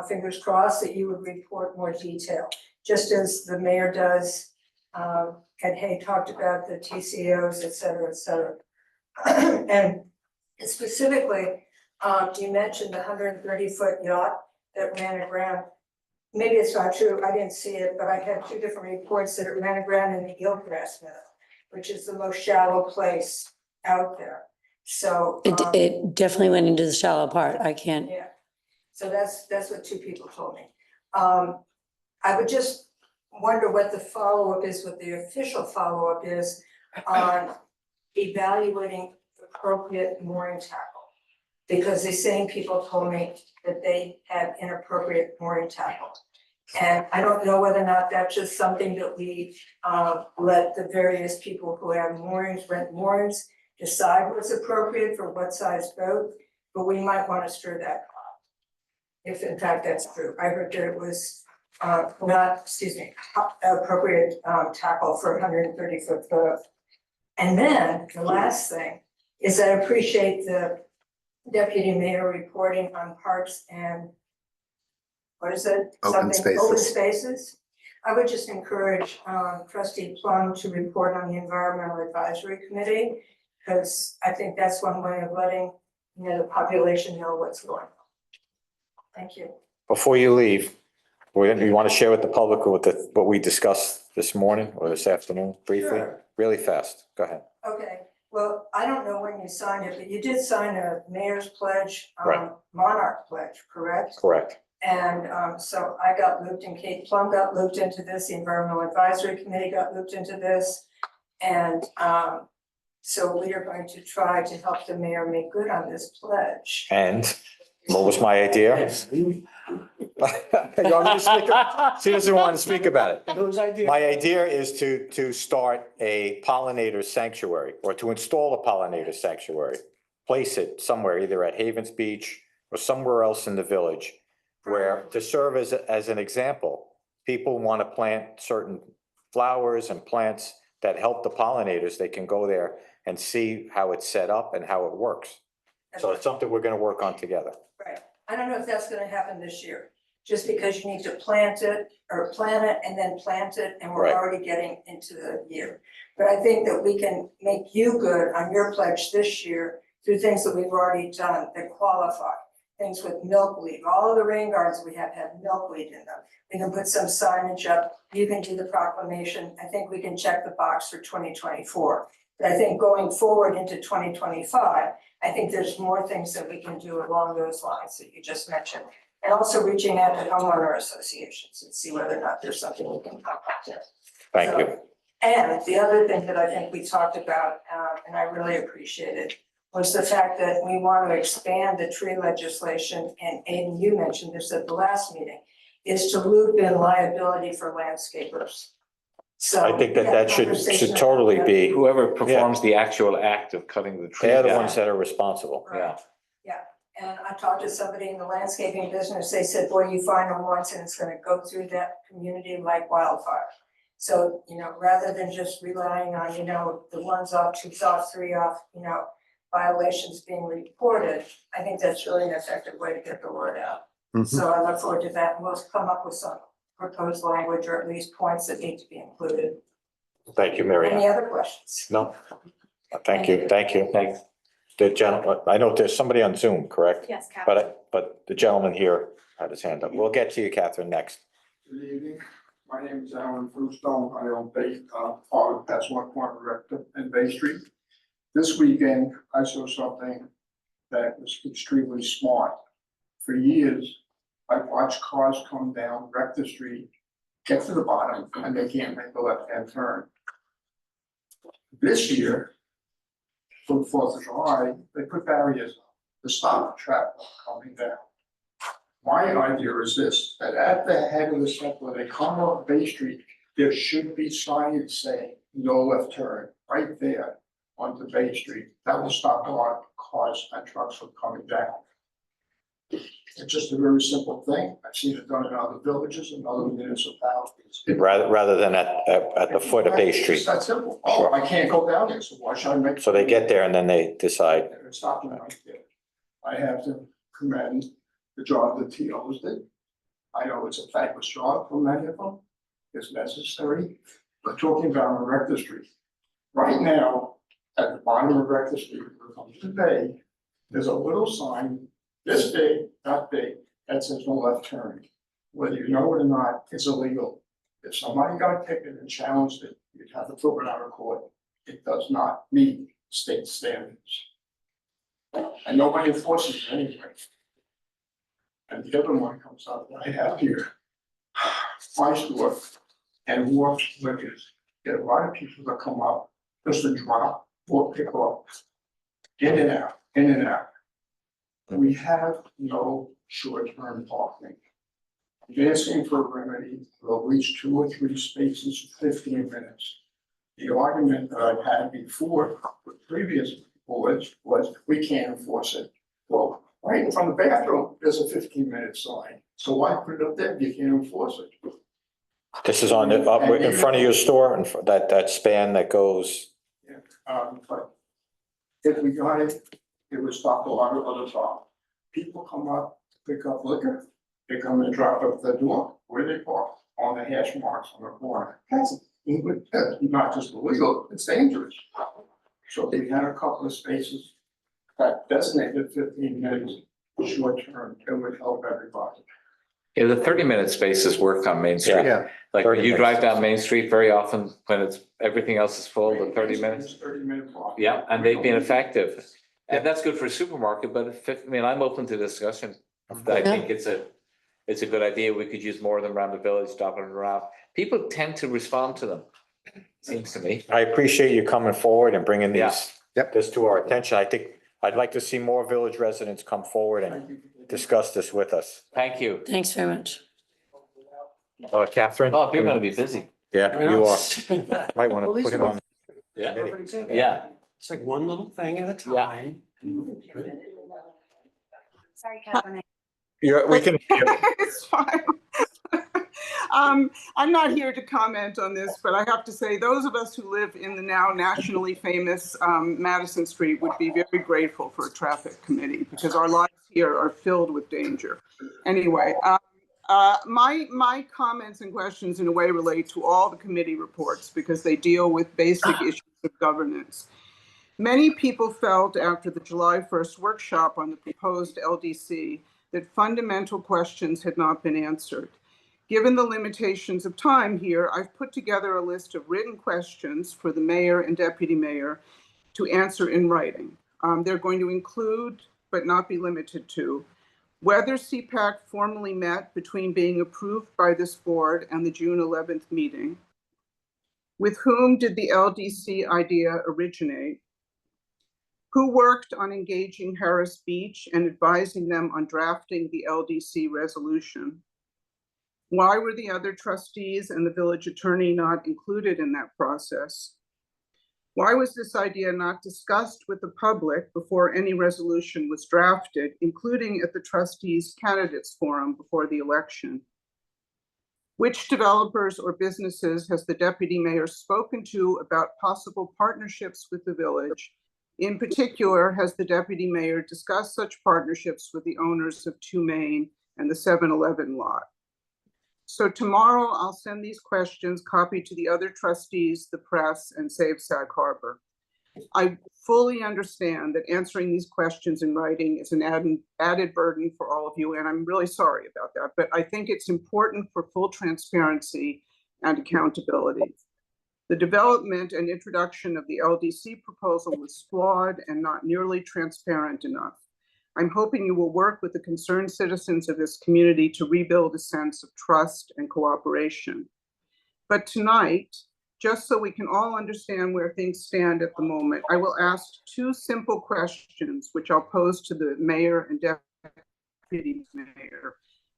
fingers crossed, that you would report more detail, just as the mayor does. Ed Hay talked about the TCOs, et cetera, and specifically, you mentioned the 130-foot yacht that ran aground. Maybe it's not true, I didn't see it, but I had 2 different reports that it ran aground in the eelgrass meadow, which is the most shallow place out there. So. It definitely went into the shallow part. I can't. Yeah, so that's what 2 people told me. I would just wonder what the follow-up is, what the official follow-up is on evaluating appropriate mooring tackle. Because the same people told me that they had inappropriate mooring tackle. And I don't know whether or not that's just something that we let the various people who have moorings, rent moorings, decide what's appropriate for what size boat, but we might want to stir that pot. If in fact that's true. I heard that it was appropriate tackle for 130-foot boat. And then the last thing is I appreciate the deputy mayor reporting on parks and what is it? Open spaces. Open spaces. I would just encourage trustee Plum to report on the environmental advisory committee, because I think that's one way of letting, the population know what's going on. Thank you. Before you leave, you want to share with the public what we discussed this morning or this afternoon briefly? Sure. Really fast. Go ahead. Okay, well, I don't know when you signed it, but you did sign a mayor's pledge, Right. Monarch pledge, correct? Correct. And so I got looped and Kate Plum got looped into this, the Environmental Advisory Committee got looped into this. And so we are going to try to help the mayor make good on this pledge. And what was my idea? You want me to speak? She doesn't want to speak about it. Whose idea? My idea is to start a pollinator sanctuary or to install a pollinator sanctuary. Place it somewhere, either at Havens Beach or somewhere else in the village, where to serve as an example, people want to plant certain flowers and plants that help the pollinators. They can go there and see how it's set up and how it works. So it's something we're going to work on together. Right, I don't know if that's gonna happen this year, just because you need to plant it and then plant it, and we're Right. already getting into the year. But I think that we can make you good on your pledge this year through things that we've already done that qualify. Things with milkweed, all of the rain gardens we have milkweed in them. We can put some signage up, you can do the proclamation, I think we can check the box for 2024. But I think going forward into 2025, I think there's more things that we can do along those lines that you just mentioned. And also reaching out to homeowner associations and see whether or not there's something we can come up with. Thank you. And the other thing that I think we talked about, and I really appreciated, was the fact that we want to expand the tree legislation, and Aiden, you mentioned this at the last meeting, is to loop in liability for landscapers. So I think that should conversation totally about be, Whoever performs the actual act of cutting the tree they're the down. ones that are responsible. Right. Yeah, and I talked to somebody in the landscaping business, they said, boy, you find them once and it's gonna go through that community like wildfire. So, rather than just relying on, the 1's off, 2's off, 3 off, violations being reported, I think that's really an effective way to get the word out. So I look forward to that, and we'll come up with some proposed language or at least points that need to be included. Thank you, Mary Any Ann. other questions? No? Thank you. Thanks. The gentleman, I know there's somebody on Zoom, correct? Yes, Catherine. But the gentleman here had his hand up. We'll get to you, Catherine, next. Good evening. My name is Alan Bluestone. I own part of That's One Corner Rector and Bay Street. This weekend, I saw something that was extremely smart. For years, I've watched cars come down Rector Street, get to the bottom, and they can't make the left-hand turn. This year, for the 4th of July, they put barriers up to stop traffic coming down. My idea is this, that at the head of the step, when they come up Bay Street, there should be signage saying no left turn, right there onto Bay Street. That will stop a lot of cars and trucks from coming down. It's just a very simple thing. I've seen it done in other villages and other municipalities. Rather than at the foot of Bay It's Street. just that simple. Oh, I can't go down there, so why should I make? So they get there and then they decide. And it's not right there. I have to commend the job the TOs did. I know it's a thankless job for many of them. It's necessary, but talking about on Rector Street. Right now, at the bottom of Rector Street, when it comes to Bay, there's a little sign, this big, not big, that says no left turn. Whether you know it or not, it's illegal. If somebody got a ticket and challenged it, you'd have to throw it out of court. It does not meet state standards. And nobody enforces it anyway. And the other one comes out that I have here. My store and Wharf Liquors, get a lot of people that come up just to drop or pick up. In and out, in and out. We have no short-term parking. I'm asking for a remedy, we'll reach 2 or 3 spaces in 15 minutes. The argument that I've had before with previous boards was we can't enforce it. Well, right in front of the bathroom, there's a 15-minute sign. So why put it up there if you can't enforce it? This is on the, up in front of your store, and that span that goes. But if we got it, it would stop a lot of other problems. People come up to pick up liquor, they come and drop up the door where they park on the hash marks on the corner. That's not just illegal, it's dangerous. So if we had a couple of spaces that designated 15 minutes short term, it would help everybody. Yeah, the 30-minute spaces work on Main Street. Yeah. Like when 30 you drive minutes. down Main Street, very often when it's, everything else is full, the 30 minutes. 30-minute block. Yeah, and they've been effective. And that's good for a supermarket, but I mean, I'm open to discussion. I think it's a good idea. We could use more of them around the village, stopping around. People tend to respond to them, seems to me. I appreciate you coming forward and bringing Yeah. this to our attention. I think I'd like to see more village residents come forward and discuss this with us. Thank you. Thanks very much. Catherine? Oh, you're gonna be busy. Yeah, you are. Might want Well, to these put it are on. Yeah. Perfect example. Yeah. It's like one little thing at a Yeah. time. Sorry, Catherine. We can. It's fine. I'm not here to comment on this, but I have to say, those of us who live in the now nationally famous Madison Street would be very grateful for a traffic committee because our lives here are filled with danger. Anyway, my comments and questions in a way relate to all the committee reports because they deal with basic issues of governance. Many people felt after the July 1st workshop on the proposed LDC that fundamental questions had not been answered. Given the limitations of time here, I've put together a list of written questions for the mayor and deputy mayor to answer in writing. They're going to include, but not be limited to, whether CPAC formally met between being approved by this board and the June 11th meeting, with whom did the LDC idea originate, who worked on engaging Harris Beach and advising them on drafting the LDC resolution, why were the other trustees and the village attorney not included in that process? Why was this idea not discussed with the public before any resolution was drafted, including at the trustees candidates forum before the election? Which developers or businesses has the deputy mayor spoken to about possible partnerships with the village? In particular, has the deputy mayor discussed such partnerships with the owners of 2 Main and the 7-Eleven lot? So tomorrow I'll send these questions copied to the other trustees, the press, and Save Sag Harbor. I fully understand that answering these questions in writing is an added burden for all of you, and I'm really sorry about that, but I think it's important for full transparency and accountability. The development and introduction of the LDC proposal was flawed and not nearly transparent enough. I'm hoping you will work with the concerned citizens of this community to rebuild a sense of trust and cooperation. But tonight, just so we can all understand where things stand at the moment, I will ask 2 simple questions, which I'll pose to the mayor and deputy mayor.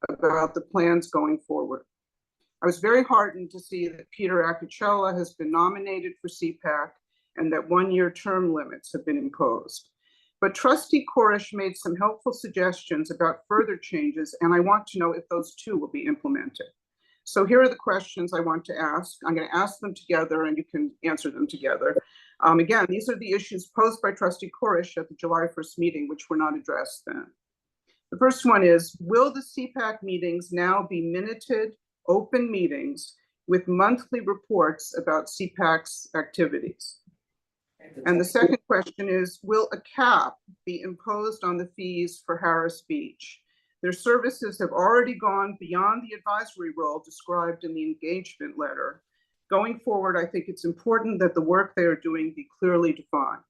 about the plans going forward. I was very heartened to see that Peter Acicella has been nominated for CPAC and that one-year term limits have been imposed. But Trustee Corish made some helpful suggestions about further changes, and I want to know if those too will be implemented. So here are the questions I want to ask. I'm going to ask them together and you can answer them together. Again, these are the issues posed by Trustee Corish at the July 1st meeting, which were not addressed then. The first one is, will the CPAC meetings now be minuted, open meetings with monthly reports about CPAC's activities? And the second question is, will a cap be imposed on the fees for Harris Beach? Their services have already gone beyond the advisory role described in the engagement letter. Going forward, I think it's important that the work they are doing be clearly defined.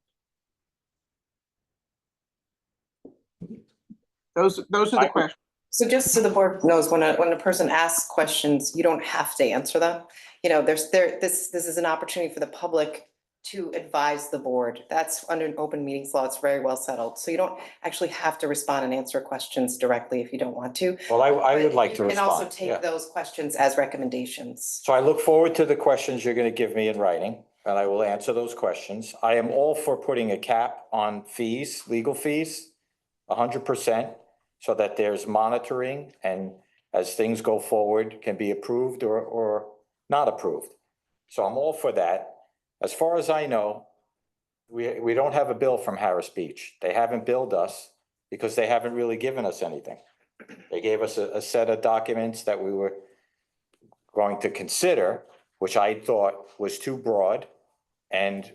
Those are the questions. So just so the board knows, when a person asks questions, you don't have to answer them. You know, this is an opportunity for the public to advise the board. That's under an open meetings law. It's very well settled. So you don't actually have to respond and answer questions directly if you don't want to. Well, I would like to You can also respond. take Yeah. those questions as recommendations. So I look forward to the questions you're going to give me in writing, and I will answer those questions. I am all for putting a cap on fees, legal fees, 100%, so that there's monitoring and as things go forward, can be approved or not approved. So I'm all for that. As far as I know, we don't have a bill from Harris Beach. They haven't billed us because they haven't really given us anything. They gave us a set of documents that we were going to consider, which I thought was too broad. And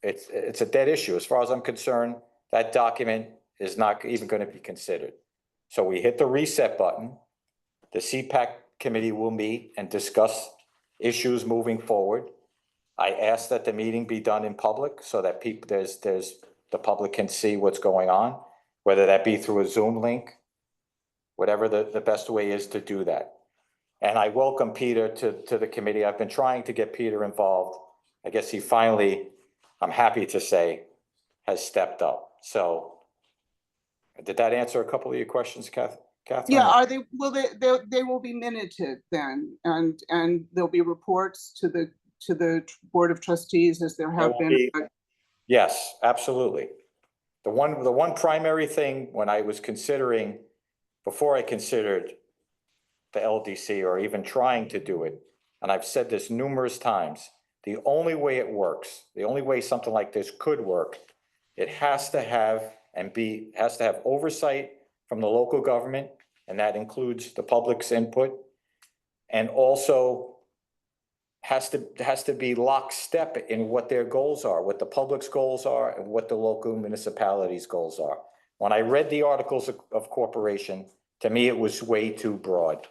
it's a dead issue. As far as I'm concerned, that document is not even going to be considered. So we hit the reset button. The CPAC committee will meet and discuss issues moving forward. I asked that the meeting be done in public so that the public can see what's going on, whether that be through a Zoom link, whatever the best way is to do that. And I welcome Peter to the committee. I've been trying to get Peter involved. I guess he finally, I'm happy to say, has stepped up. So did that answer a couple of your questions, Catherine? Yeah, they will be minuted then, and there'll be reports to the Board of Trustees as there have been. Yes, absolutely. The one primary thing when I was considering, before I considered the LDC or even trying to do it, and I've said this numerous times, the only way it works, the only way something like this could work, it has to have oversight from the local government, and that includes the public's input, and also has to be lockstep in what their goals are, what the public's goals are, and what the local municipalities' goals are. When I read the articles of corporation, to me, it was way too broad.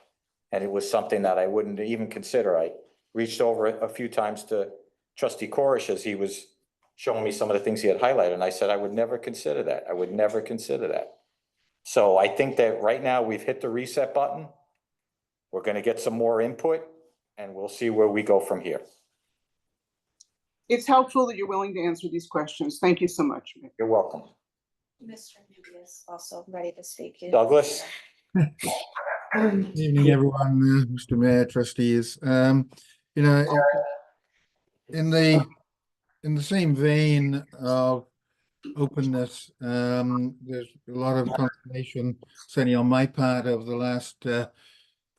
And it was something that I wouldn't even consider. I reached over a few times to Trustee Corish as he was showing me some of the things he had highlighted. And I said, I would never consider that. I would never consider that. So I think that right now we've hit the reset button. We're going to get some more input and we'll see where we go from here. It's helpful that you're willing to answer these questions. Thank you so much. You're welcome. Mr. Nubius also ready to speak. Douglas? Good evening, everyone, Mr. Mayor, trustees. You know, in the same vein of openness, there's a lot of consternation, certainly on my part, over the last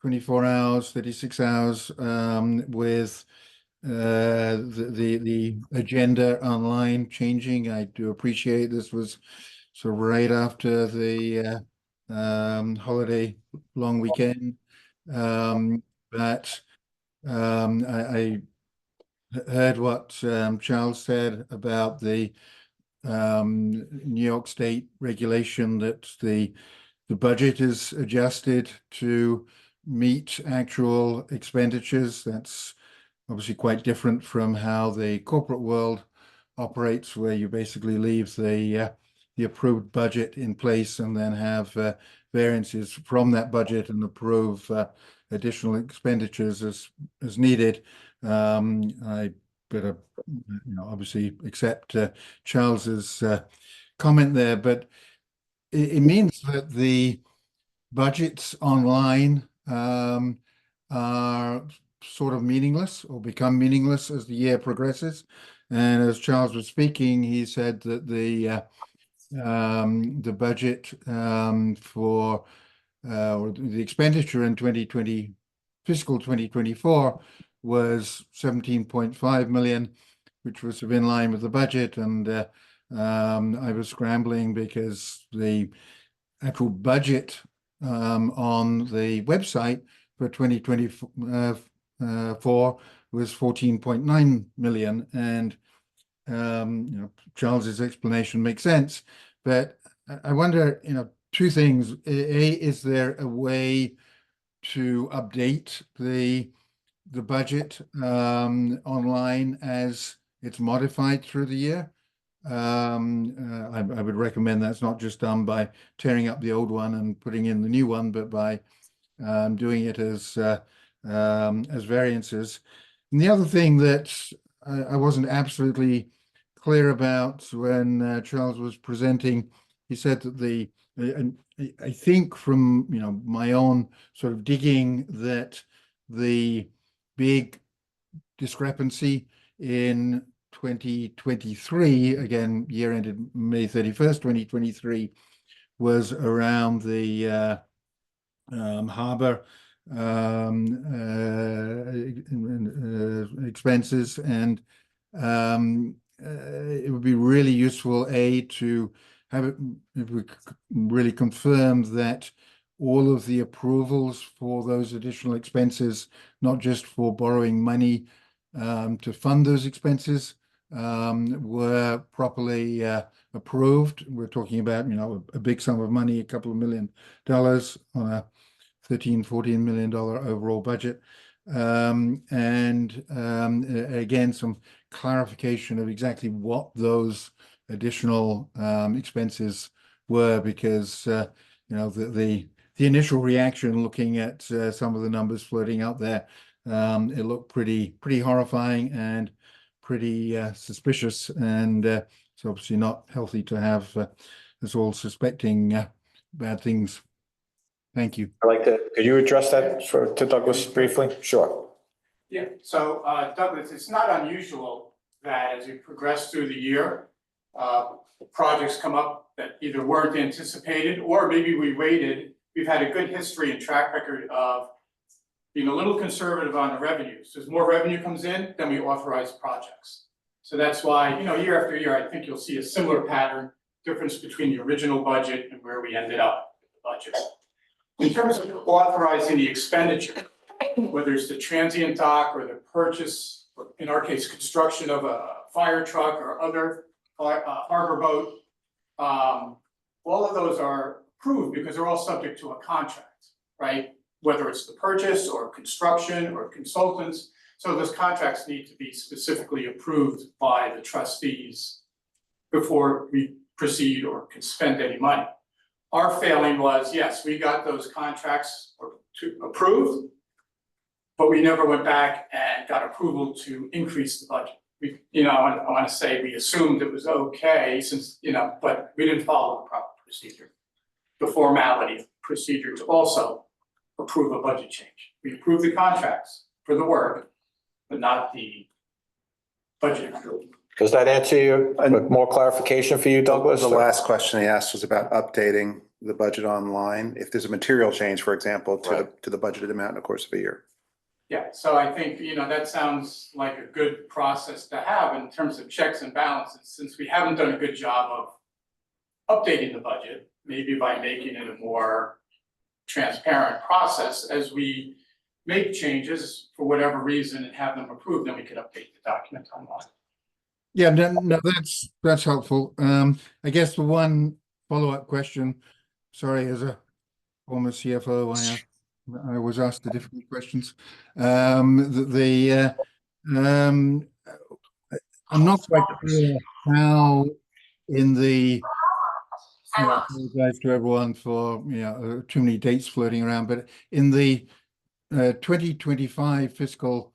24 hours, 36 hours, with the agenda online changing. I do appreciate this was sort of right after the holiday long weekend, but I heard what Charles said about the New York State regulation that the budget is adjusted to meet actual expenditures. That's obviously quite different from how the corporate world operates, where you basically leave the approved budget in place and then have variances from that budget and approve additional expenditures as needed. I better, obviously accept Charles's comment there, but it means that the budgets online are sort of meaningless or become meaningless as the year progresses. And as Charles was speaking, he said that the budget for or the expenditure in 2020 fiscal 2024 was 17.5 million, which was in line with the budget. And I was scrambling because the actual budget on the website for 2024 was 14.9 million. And Charles's explanation makes sense, but I wonder, two things. A, is there a way to update the budget online as it's modified through the year? I would recommend that's not just done by tearing up the old one and putting in the new one, but by doing it as variances. And the other thing that I wasn't absolutely clear about when Charles was presenting, he said that I think from my own sort of digging, that the big discrepancy in 2023, again, year ended May 31st, 2023, was around the harbor expenses. And it would be really useful, to have it, if we really confirm that all of the approvals for those additional expenses, not just for borrowing money to fund those expenses, were properly approved. We're talking about, a big sum of money, a couple of $1 million on a $13-14 million overall budget. Again, some clarification of exactly what those additional expenses were, because the initial reaction looking at some of the numbers floating out there, it looked pretty horrifying and pretty suspicious, and it's obviously not healthy to have us all suspecting bad things. Thank you. Could you address that to Douglas briefly? Sure. Yeah, so Douglas, it's not unusual that as we progress through the year, projects come up that either weren't anticipated, or maybe we waited. We've had a good history and track record of being a little conservative on the revenues. As more revenue comes in, then we authorize projects. So that's why, year after year, I think you'll see a similar pattern, difference between the original budget and where we ended up with the budget. In terms of authorizing the expenditure, whether it's the transient dock or the purchase, or in our case, construction of a fire truck or other harbor boat, all of those are approved because they're all subject to a contract, right? Whether it's the purchase or construction or consultants. So those contracts need to be specifically approved by the trustees before we proceed or can spend any money. Our failing was, yes, we got those contracts approved, but we never went back and got approval to increase the budget. I want to say we assumed it was okay since, but we didn't follow the proper procedure. The formality of procedure to also approve a budget change. We approved the contracts for the work, but not the budget approval. Does that answer you? More clarification for you, Douglas? The last question he asked was about updating the budget online. If there's a material change, for example, to the budgeted amount in the course of a year. Yeah, so I think, that sounds like a good process to have in terms of checks and balances, since we haven't done a good job of updating the budget, maybe by making it a more transparent process. As we make changes for whatever reason and have them approved, then we could update the document online. Yeah, no, that's helpful. I guess the one follow-up question, sorry, as a former CFO, I was asked the difficult questions. I'm not quite clear how in the, I apologize to everyone for too many dates floating around, but in the 2025 fiscal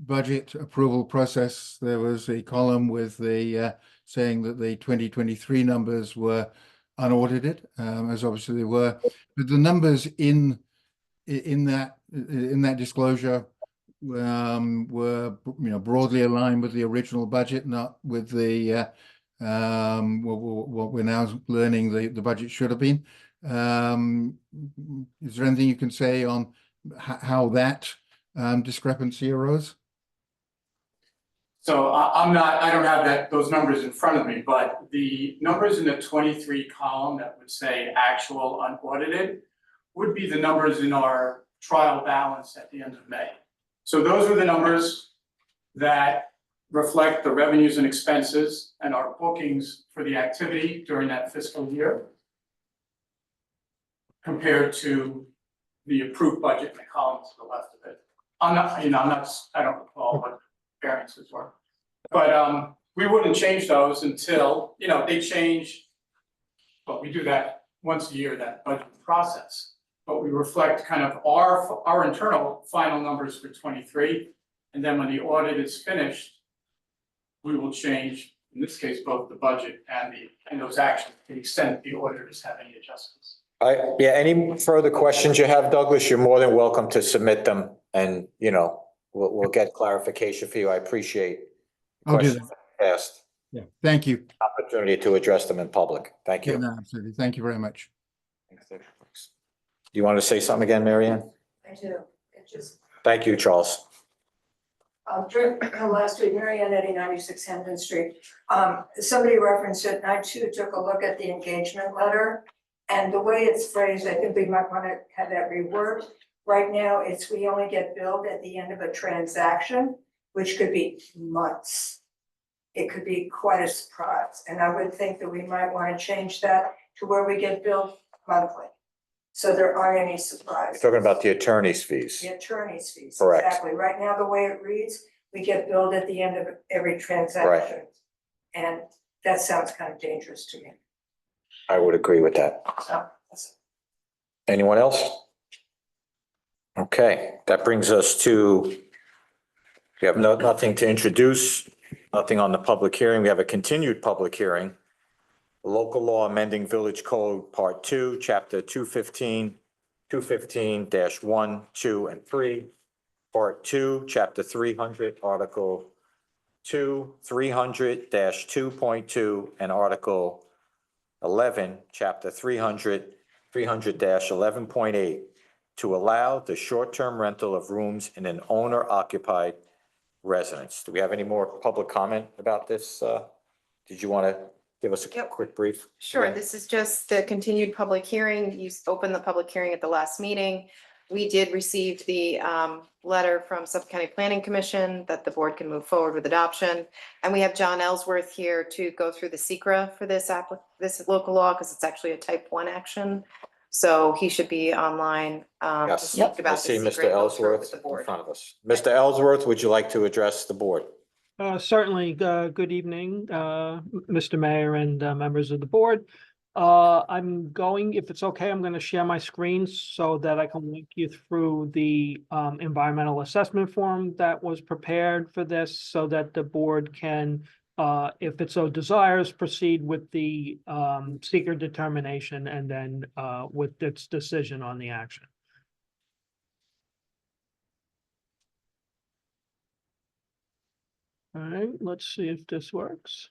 budget approval process, there was a column with the saying that the 2023 numbers were unaudited, as obviously they were. But the numbers in that disclosure were broadly aligned with the original budget, not with the what we're now learning the budget should have been. Is there anything you can say on how that discrepancy arose? So I don't have those numbers in front of me, but the numbers in the 23 column that would say actual unaudited would be the numbers in our trial balance at the end of May. So those are the numbers that reflect the revenues and expenses and our bookings for the activity during that fiscal year compared to the approved budget in the column to the left of it. I don't recall what the variances were. But we wouldn't change those until, they change, but we do that once a year, that budget process. But we reflect kind of our internal final numbers for 23. And then when the audit is finished, we will change, in this case, both the budget and those actions to the extent the auditors have any adjustments. Any further questions you have, Douglas, you're more than welcome to submit them and, we'll get clarification for you. I appreciate I'll do questions asked. Yeah, thank you. Opportunity to address them in public. Thank you. Yeah, no, absolutely. Thank you very much. Do you want to say something again, Mary Ann? I do. It just, Thank you, Charles. during last week, Mary Ann, 96 Hendon Street, somebody referenced it, and I too took a look at the engagement letter. And the way it's phrased, I think we might want to have that reworked. Right now, we only get billed at the end of a transaction, which could be months. It could be quite a surprise. And I would think that we might want to change that to where we get billed monthly. So there aren't any surprises. You're talking about the attorney's fees. The attorney's fees. Correct. Exactly. Right now, the way it reads, we get billed at the end of every transaction. Right. And that sounds kind of dangerous to me. I would agree with that. So, Anyone else? Okay, that brings us to, we have nothing to introduce, nothing on the public hearing. We have a continued public hearing. Local law amending Village Code Part 2, Chapter 215, 215-1, 2, and 3. Part 2, Chapter 300, Article 2, 300-2.2, and Article 11, Chapter 300, 300-11.8, to allow the short-term rental of rooms in an owner-occupied residence. Do we have any more public comment about this? Did you want to give us a quick brief? Sure, this is just the continued public hearing. You opened the public hearing at the last meeting. We did receive the letter from Suffolk County Planning Commission that the board can move forward with adoption. And we have John Ellsworth here to go through the secra for this local law, because it's actually a type 1 action. So he should be online. Yes, to talk about I see the secra Mr. and go through it with Ellsworth the in board. front of us. Mr. Ellsworth, would you like to address the board? Certainly. Good evening, Mr. Mayor and members of the board. If it's okay, I'm going to share my screen so that I can walk you through the environmental assessment form that was prepared for this, so that the board can, if it so desires, proceed with the seeker determination and then with its decision on the action. All right, let's see if this works.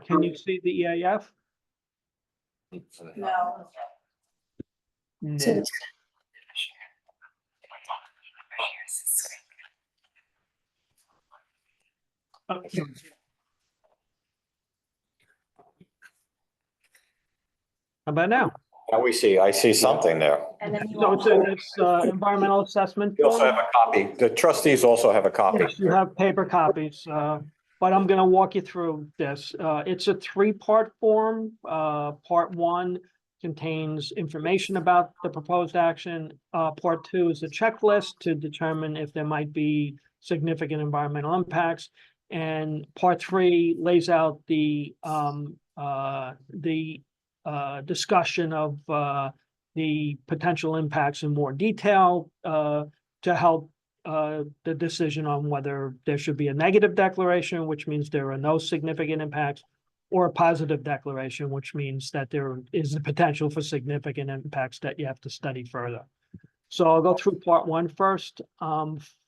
Can you see the EAF? no. No. Okay. How about now? Now I see something there. And then So it's environmental assessment. You also form. have a copy. The trustees also have a copy. Yes, you have paper copies, but I'm gonna walk you through this. It's a 3-part form. Part 1 contains information about the proposed action. Part 2 is a checklist to determine if there might be significant environmental impacts. And Part 3 lays out the discussion of the potential impacts in more detail to help the decision on whether there should be a negative declaration, which means there are no significant impacts, or a positive declaration, which means that there is the potential for significant impacts that you have to study further. So I'll go through part one first.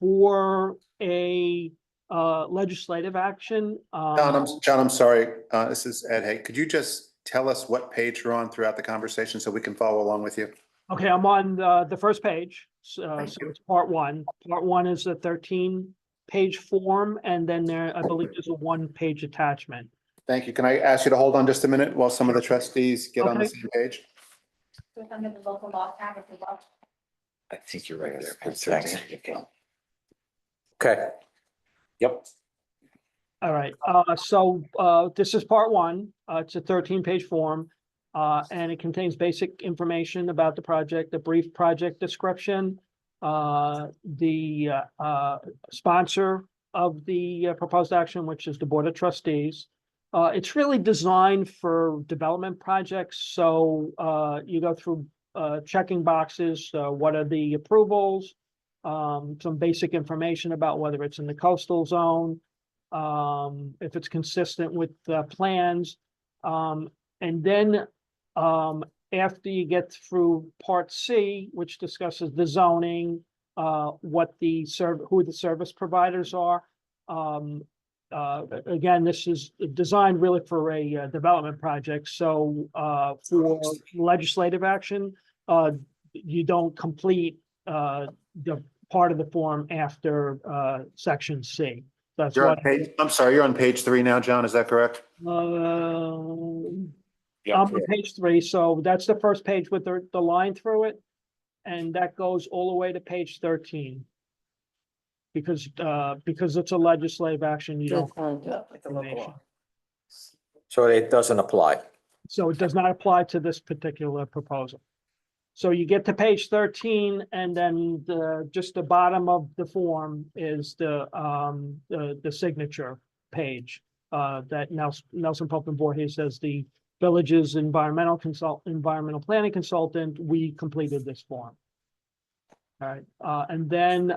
For a legislative action. John, I'm sorry. This is Ed. Hey, could you just tell us what page you're on throughout the conversation so we can follow along with you? Okay, I'm on the first page. So it's part one. Part one is a 13-page form, and then there, I believe there's a 1-page attachment. Thank you. Can I ask you to hold on just a minute while some of the trustees get on the same page? I think you're right there. Page 13. Okay. Yep. All right, so this is part one. It's a 13-page form. And it contains basic information about the project, a brief project description, the sponsor of the proposed action, which is the Board of Trustees. It's really designed for development projects, so you go through checking boxes, what are the approvals, some basic information about whether it's in the coastal zone, if it's consistent with plans, and then after you get through part C, which discusses the zoning, what the who the service providers are. Again, this is designed really for a development project. So for legislative action, you don't complete the part of the form after section C. That's You're what. on page, I'm sorry, you're on page 3 now, John. Is that correct? I'm on page 3, so that's the first page with the line through it, and that goes all the way to page 13. Because it's a legislative action, you don't. So it doesn't apply. So it does not apply to this particular proposal. So you get to page 13, and then just the bottom of the form is the signature page that Nelson Pope and Voorhees says the village's environmental planning consultant, we completed this form. All right, and then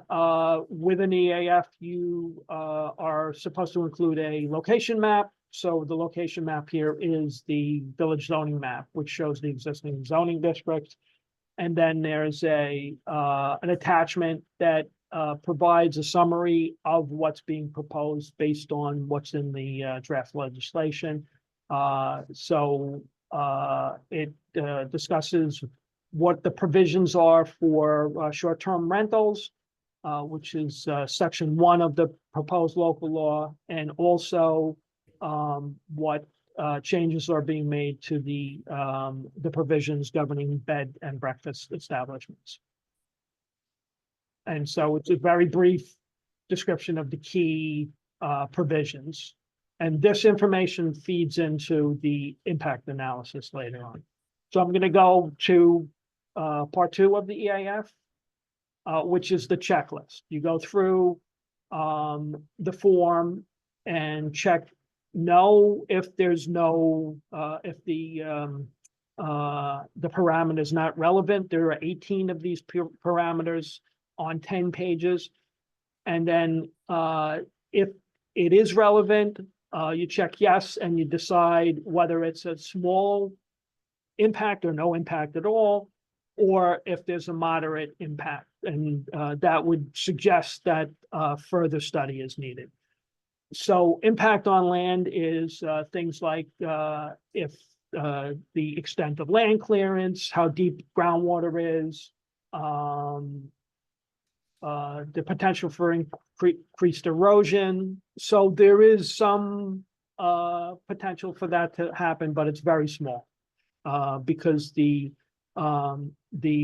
with an EAF, you are supposed to include a location map. So the location map here is the village zoning map, which shows the existing zoning districts. And then there's an attachment that provides a summary of what's being proposed based on what's in the draft legislation. So it discusses what the provisions are for short-term rentals, which is section 1 of the proposed local law, and also what changes are being made to the provisions governing bed and breakfast establishments. And so it's a very brief description of the key provisions. And this information feeds into the impact analysis later on. So I'm going to go to part 2 of the EAF, which is the checklist. You go through the form and check no if there's no if the parameter is not relevant. There are 18 of these parameters on 10 pages, and then if it is relevant, you check yes, and you decide whether it's a small impact or no impact at all, or if there's a moderate impact, and that would suggest that further study is needed. So impact on land is things like if the extent of land clearance, how deep groundwater is, the potential for increased erosion. So there is some potential for that to happen, but it's very small because the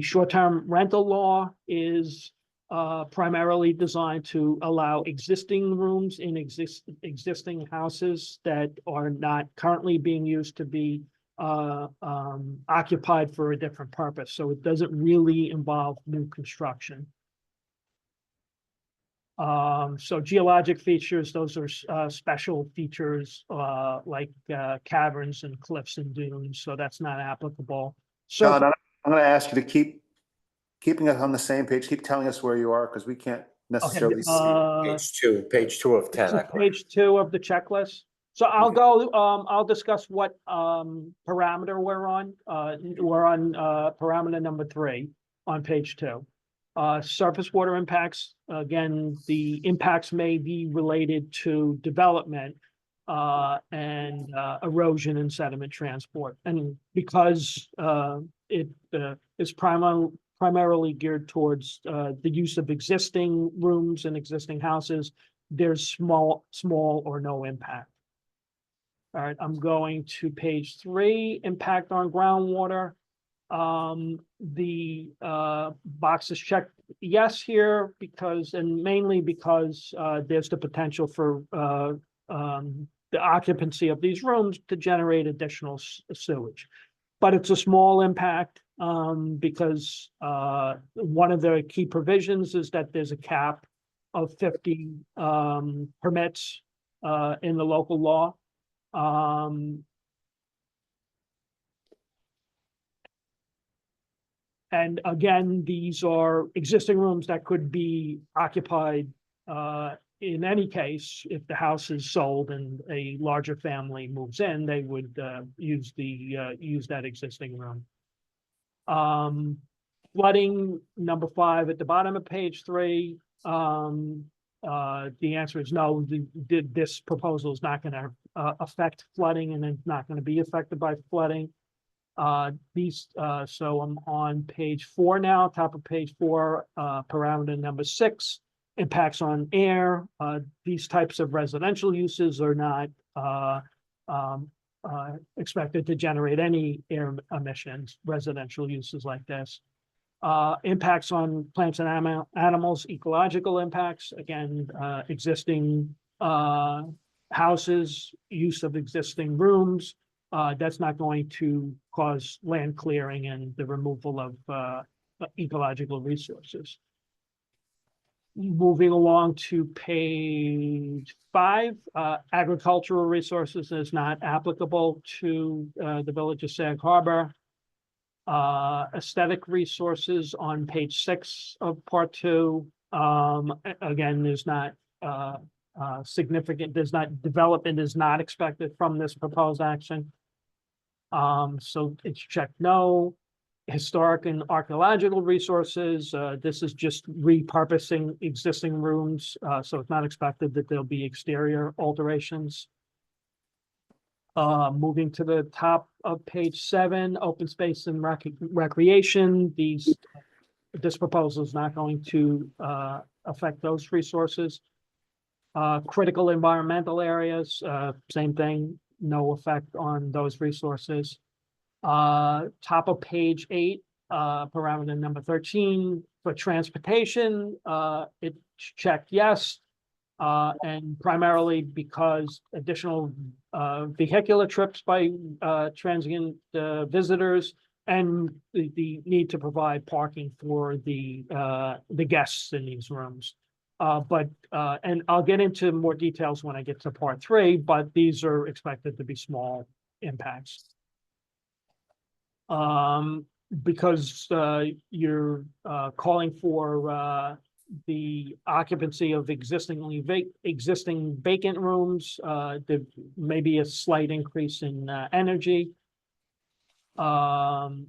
short-term rental law is primarily designed to allow existing rooms in existing houses that are not currently being used to be occupied for a different purpose. So it doesn't really involve new construction. So geologic features, those are special features like caverns and cliffs and dunes, so that's not applicable. So John, I'm gonna ask you to keeping us on the same page, keep telling us where you are, because we can't necessarily see. Page two of 10. this is I believe. page 2 of the checklist. So I'll go, I'll discuss what parameter we're on. We're on parameter number 3 on page 2. Surface water impacts, again, the impacts may be related to development and erosion and sediment transport. And because it is primarily geared towards the use of existing rooms and existing houses, there's small or no impact. All right, I'm going to page 3, impact on groundwater. The box is checked yes here because, and mainly because there's the potential for the occupancy of these rooms to generate additional sewage. But it's a small impact because one of the key provisions is that there's a cap of 50 permits in the local law. And again, these are existing rooms that could be occupied in any case. If the house is sold and a larger family moves in, they would use that existing room. Flooding, number 5 at the bottom of page 3. The answer is no. This proposal is not going to affect flooding, and it's not going to be affected by flooding. So I'm on page 4 now, top of page 4, parameter number 6, impacts on air. These types of residential uses are not expected to generate any air emissions, residential uses like this. Impacts on plants and animals, ecological impacts, again, existing houses, use of existing rooms. That's not going to cause land clearing and the removal of ecological resources. Moving along to page 5, agricultural resources is not applicable to the village of Sag Harbor. Aesthetic resources on page 6 of part 2. Again, there's not significant, development is not expected from this proposed action. So it's checked no. Historic and archaeological resources, this is just repurposing existing rooms, so it's not expected that there'll be exterior alterations. Moving to the top of page 7, open space and recreation. This proposal is not going to affect those resources. Critical environmental areas, same thing, no effect on those resources. Top of page 8, parameter number 13, for transportation, it's checked yes. And primarily because additional vehicular trips by transient visitors and the need to provide parking for the guests in these rooms. And I'll get into more details when I get to part 3, but these are expected to be small impacts. Because you're calling for the occupancy of existing vacant rooms, there may be a slight increase in energy. There's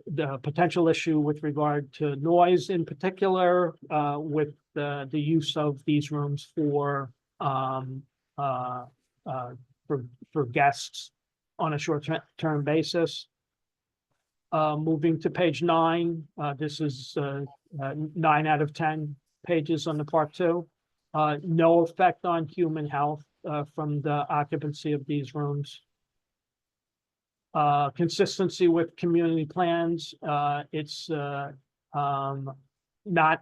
the potential issue with regard to noise in particular, with the use of these rooms for guests on a short-term basis. Moving to page 9, this is 9 out of 10 pages on the part 2. No effect on human health from the occupancy of these rooms. Consistency with community plans, it's not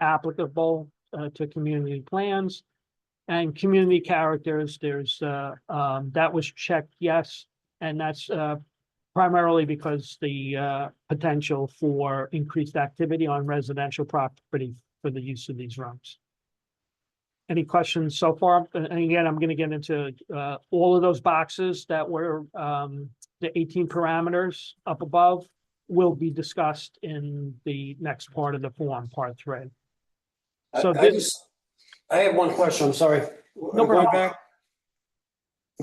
applicable to community plans. And community characters, there's that was checked yes, and that's primarily because the potential for increased activity on residential property for the use of these rooms. Any questions so far? And again, I'm gonna get into all of those boxes that were the 18 parameters up above will be discussed in the next part of the form, part 3. So I have one question, I'm sorry. No problem.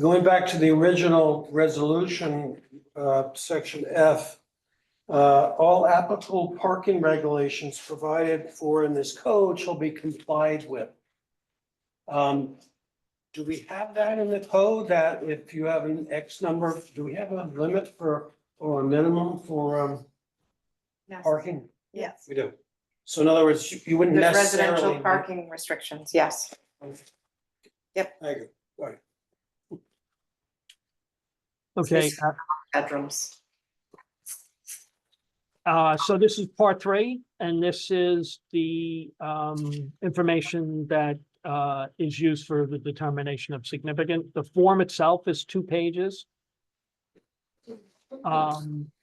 Going back to the original resolution, section F, all applicable parking regulations provided for in this code shall be complied with. Do we have that in the code that if you have an X number, do we have a limit for, or a minimum for, Yes. parking? Yes. We do. So in other words, you wouldn't There's necessarily. residential parking restrictions, yes. Thank you. All right. okay, Bedrooms. so this is part 3, and this is the information that is used for the determination of significant. The form itself is 2 pages.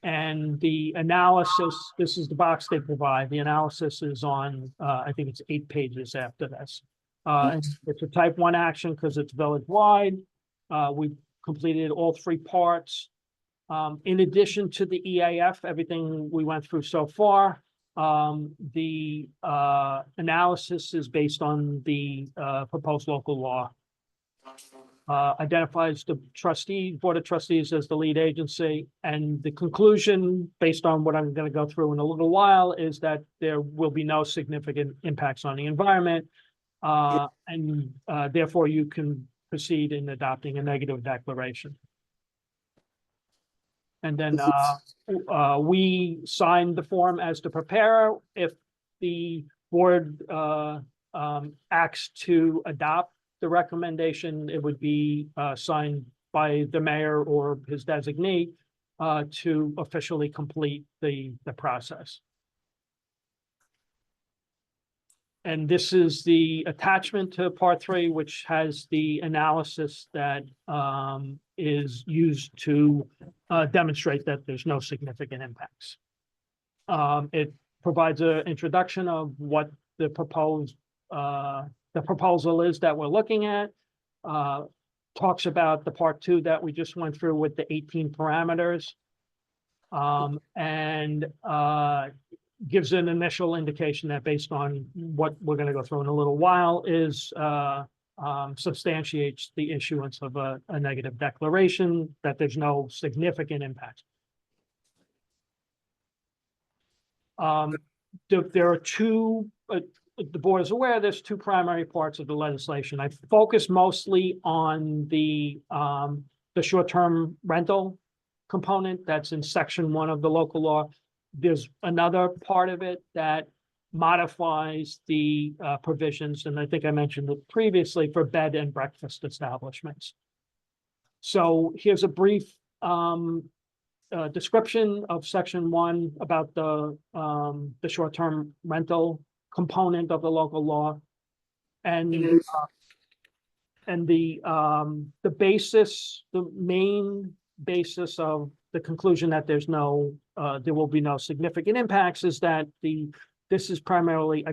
And the analysis, this is the box they provide. The analysis is on, I think it's 8 pages after this. And it's a type 1 action because it's village-wide. We've completed all 3 parts. In addition to the EAF, everything we went through so far, the analysis is based on the proposed local law. Identifies the Board of Trustees as the lead agency, and the conclusion, based on what I'm going to go through in a little while, is that there will be no significant impacts on the environment, and therefore you can proceed in adopting a negative declaration. And then we signed the form as the preparer. If the board acts to adopt the recommendation, it would be signed by the mayor or his designee to officially complete the process. And this is the attachment to part 3, which has the analysis that is used to demonstrate that there's no significant impacts. It provides an introduction of what the proposal is that we're looking at, talks about the part 2 that we just went through with the 18 parameters, and gives an initial indication that based on what we're going to go through in a little while is substantiates the issuance of a negative declaration, that there's no significant impact. There are 2, the board is aware there's 2 primary parts of the legislation. I focus mostly on the short-term rental component that's in section 1 of the local law. There's another part of it that modifies the provisions, and I think I mentioned it previously, for bed and breakfast establishments. So here's a brief description of section 1 about the short-term rental component of the local law, and the basis, the main basis of the conclusion that there's no there will be no significant impacts is that this is primarily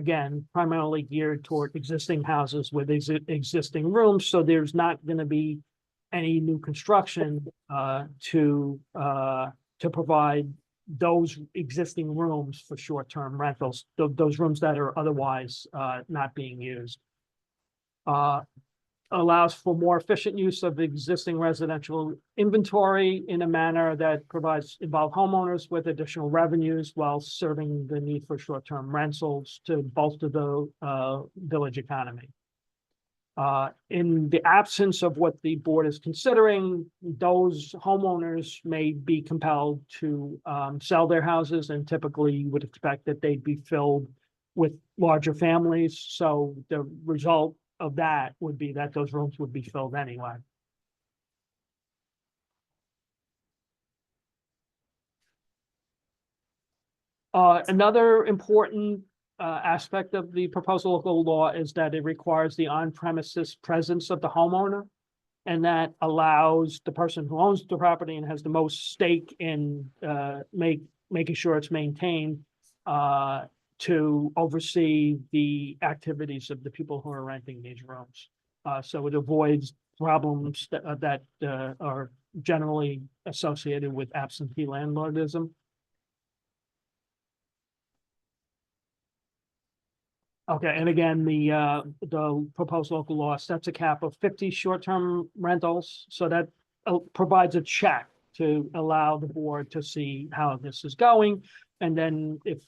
geared toward existing houses with existing rooms, so there's not going to be any new construction to provide those existing rooms for short-term rentals, those rooms that are otherwise not being used. Allows for more efficient use of existing residential inventory in a manner that provides involved homeowners with additional revenues while serving the need for short-term rentals to bolster the village economy. In the absence of what the board is considering, those homeowners may be compelled to sell their houses, and typically you would expect that they'd be filled with larger families. So the result of that would be that those rooms would be filled anyway. Another important aspect of the proposed local law is that it requires the on-premises presence of the homeowner, and that allows the person who owns the property and has the most stake in making sure it's maintained to oversee the activities of the people who are renting these rooms. So it avoids problems that are generally associated with absentee landlordism. Okay, and again, the proposed local law sets a cap of 50 short-term rentals, so that provides a check to allow the board to see how this is going. And then if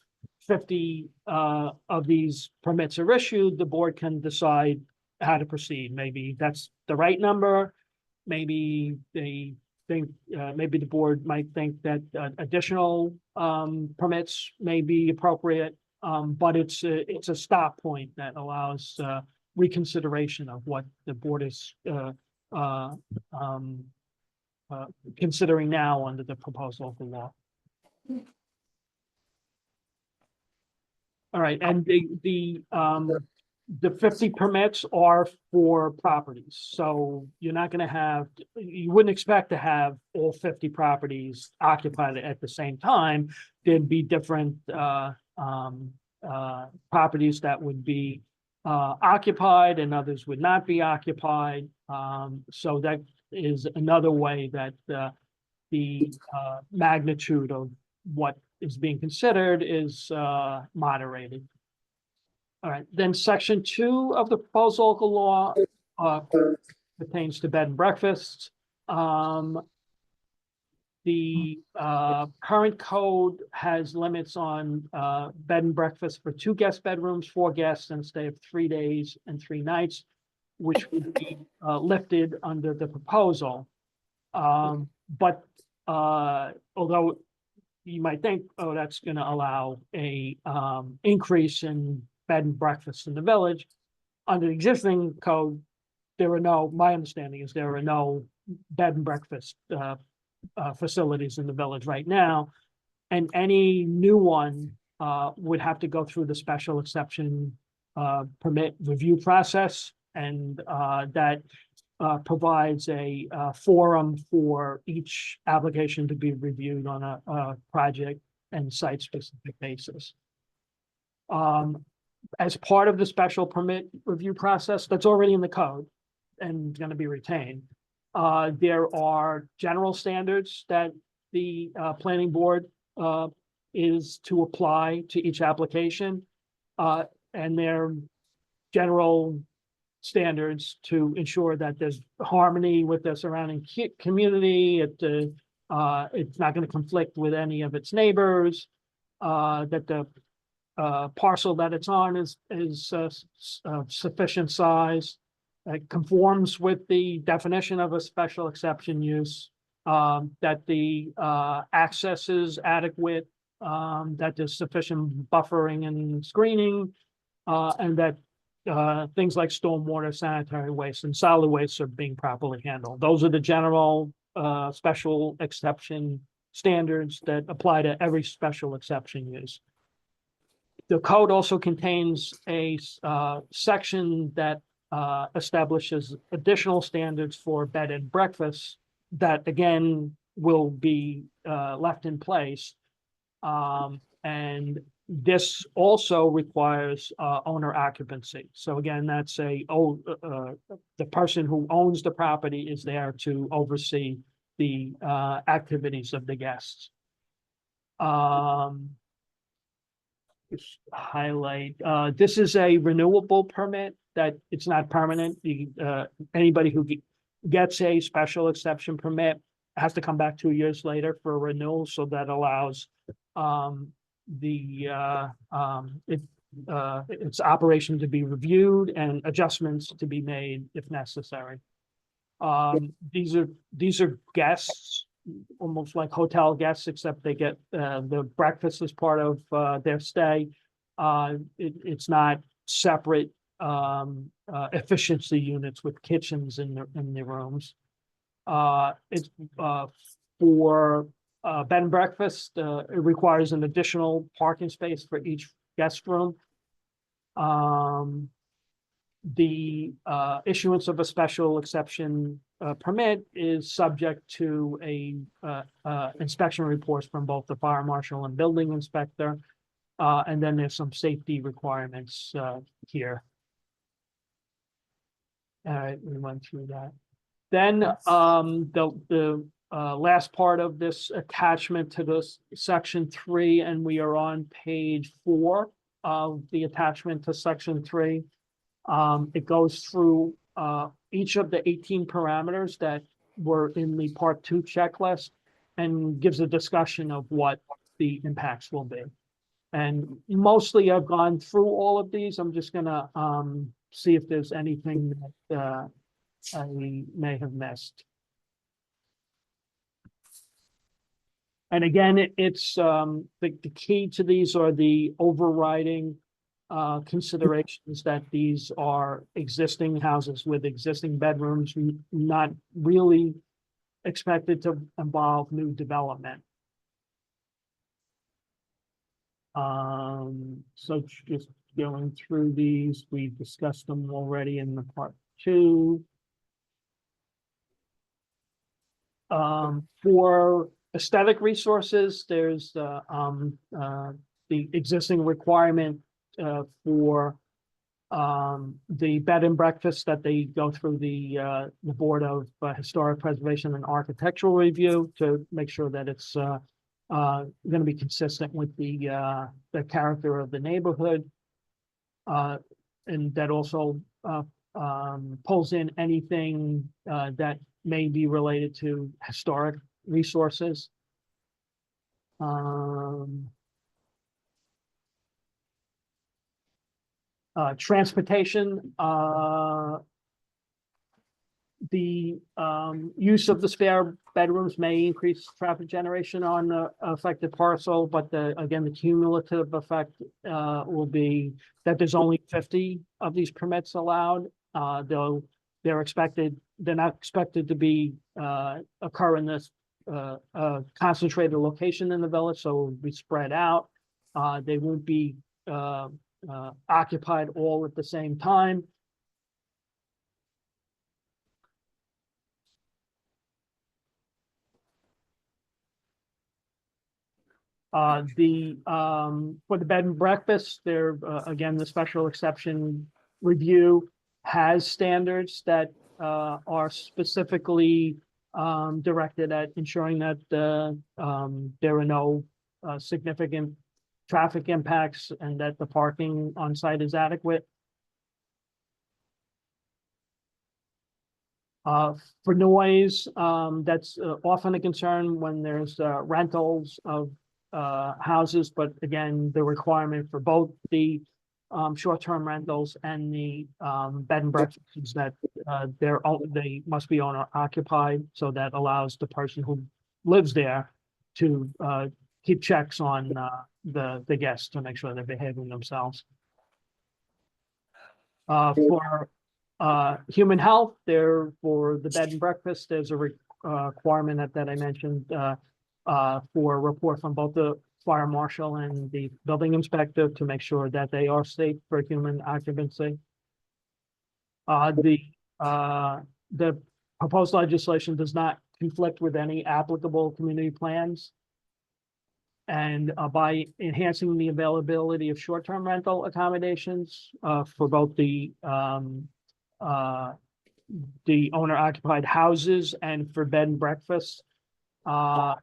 50 of these permits are issued, the board can decide how to proceed. Maybe that's the right number. Maybe they think, maybe the board might think that additional permits may be appropriate. But it's a stop point that allows reconsideration of what the board is considering now under the proposed local law. All right, and the 50 permits are for properties, so you're not going to have, you wouldn't expect to have all 50 properties occupied at the same time. There'd be different properties that would be occupied and others would not be occupied. So that is another way that the magnitude of what is being considered is moderated. All right, then section 2 of the proposed local law pertains to bed and breakfasts. The current code has limits on bed and breakfast for 2 guest bedrooms, 4 guests, and a stay of 3 days and 3 nights, which would be lifted under the proposal. But although you might think, oh, that's going to allow a increase in bed and breakfast in the village, under the existing code, there are no, my understanding is there are no bed and breakfast facilities in the village right now, and any new one would have to go through the special exception permit review process, and that provides a forum for each application to be reviewed on a project and site-specific basis. As part of the special permit review process that's already in the code and going to be retained, there are general standards that the planning board is to apply to each application, and they're general standards to ensure that there's harmony with the surrounding community. It's not going to conflict with any of its neighbors. That the parcel that it's on is sufficient size. It conforms with the definition of a special exception use, that the access is adequate, that there's sufficient buffering and screening, and that things like stormwater, sanitary waste, and solid waste are being properly handled. Those are the general special exception standards that apply to every special exception use. The code also contains a section that establishes additional standards for bed and breakfast that again will be left in place. And this also requires owner occupancy. So again, that's the person who owns the property is there to oversee the activities of the guests. Just highlight, this is a renewable permit, that it's not permanent. Anybody who gets a special exception permit has to come back 2 years later for a renewal, so that allows its operation to be reviewed and adjustments to be made if necessary. These are guests, almost like hotel guests, except they get the breakfast as part of their stay. It's not separate efficiency units with kitchens in the rooms. It's for bed and breakfast. It requires an additional parking space for each guest room. The issuance of a special exception permit is subject to a inspection reports from both the fire marshal and building inspector. And then there's some safety requirements here. All right, we went through that. Then the last part of this attachment to this section 3, and we are on page 4 of the attachment to section 3. It goes through each of the 18 parameters that were in the part 2 checklist and gives a discussion of what the impacts will be. And mostly I've gone through all of these. I'm just gonna see if there's anything that I may have missed. And again, it's the key to these are the overriding considerations that these are existing houses with existing bedrooms, not really expected to involve new development. So just going through these, we discussed them already in the part 2. For aesthetic resources, there's the existing requirement for the bed and breakfast that they go through the Board of Historic Preservation and Architectural Review to make sure that it's going to be consistent with the character of the neighborhood. And that also pulls in anything that may be related to historic resources. Transportation, the use of the spare bedrooms may increase traffic generation on the affected parcel, but again, the cumulative effect will be that there's only 50 of these permits allowed. Though they're not expected to be occur in this concentrated location in the village, so it'll be spread out. They won't be occupied all at the same time. For the bed and breakfast, there again, the special exception review has standards that are specifically directed at ensuring that there are no significant traffic impacts and that the parking on site is adequate. For noise, that's often a concern when there's rentals of houses, but again, the requirement for both the short-term rentals and the bed and breakfast is that they must be owner occupied, so that allows the person who lives there to keep checks on the guests to make sure they're behaving themselves. For human health, for the bed and breakfast, there's a requirement that I mentioned for a report from both the fire marshal and the building inspector to make sure that they are safe for human occupancy. The proposed legislation does not conflict with any applicable community plans. And by enhancing the availability of short-term rental accommodations for both the owner-occupied houses and for bed and breakfast, that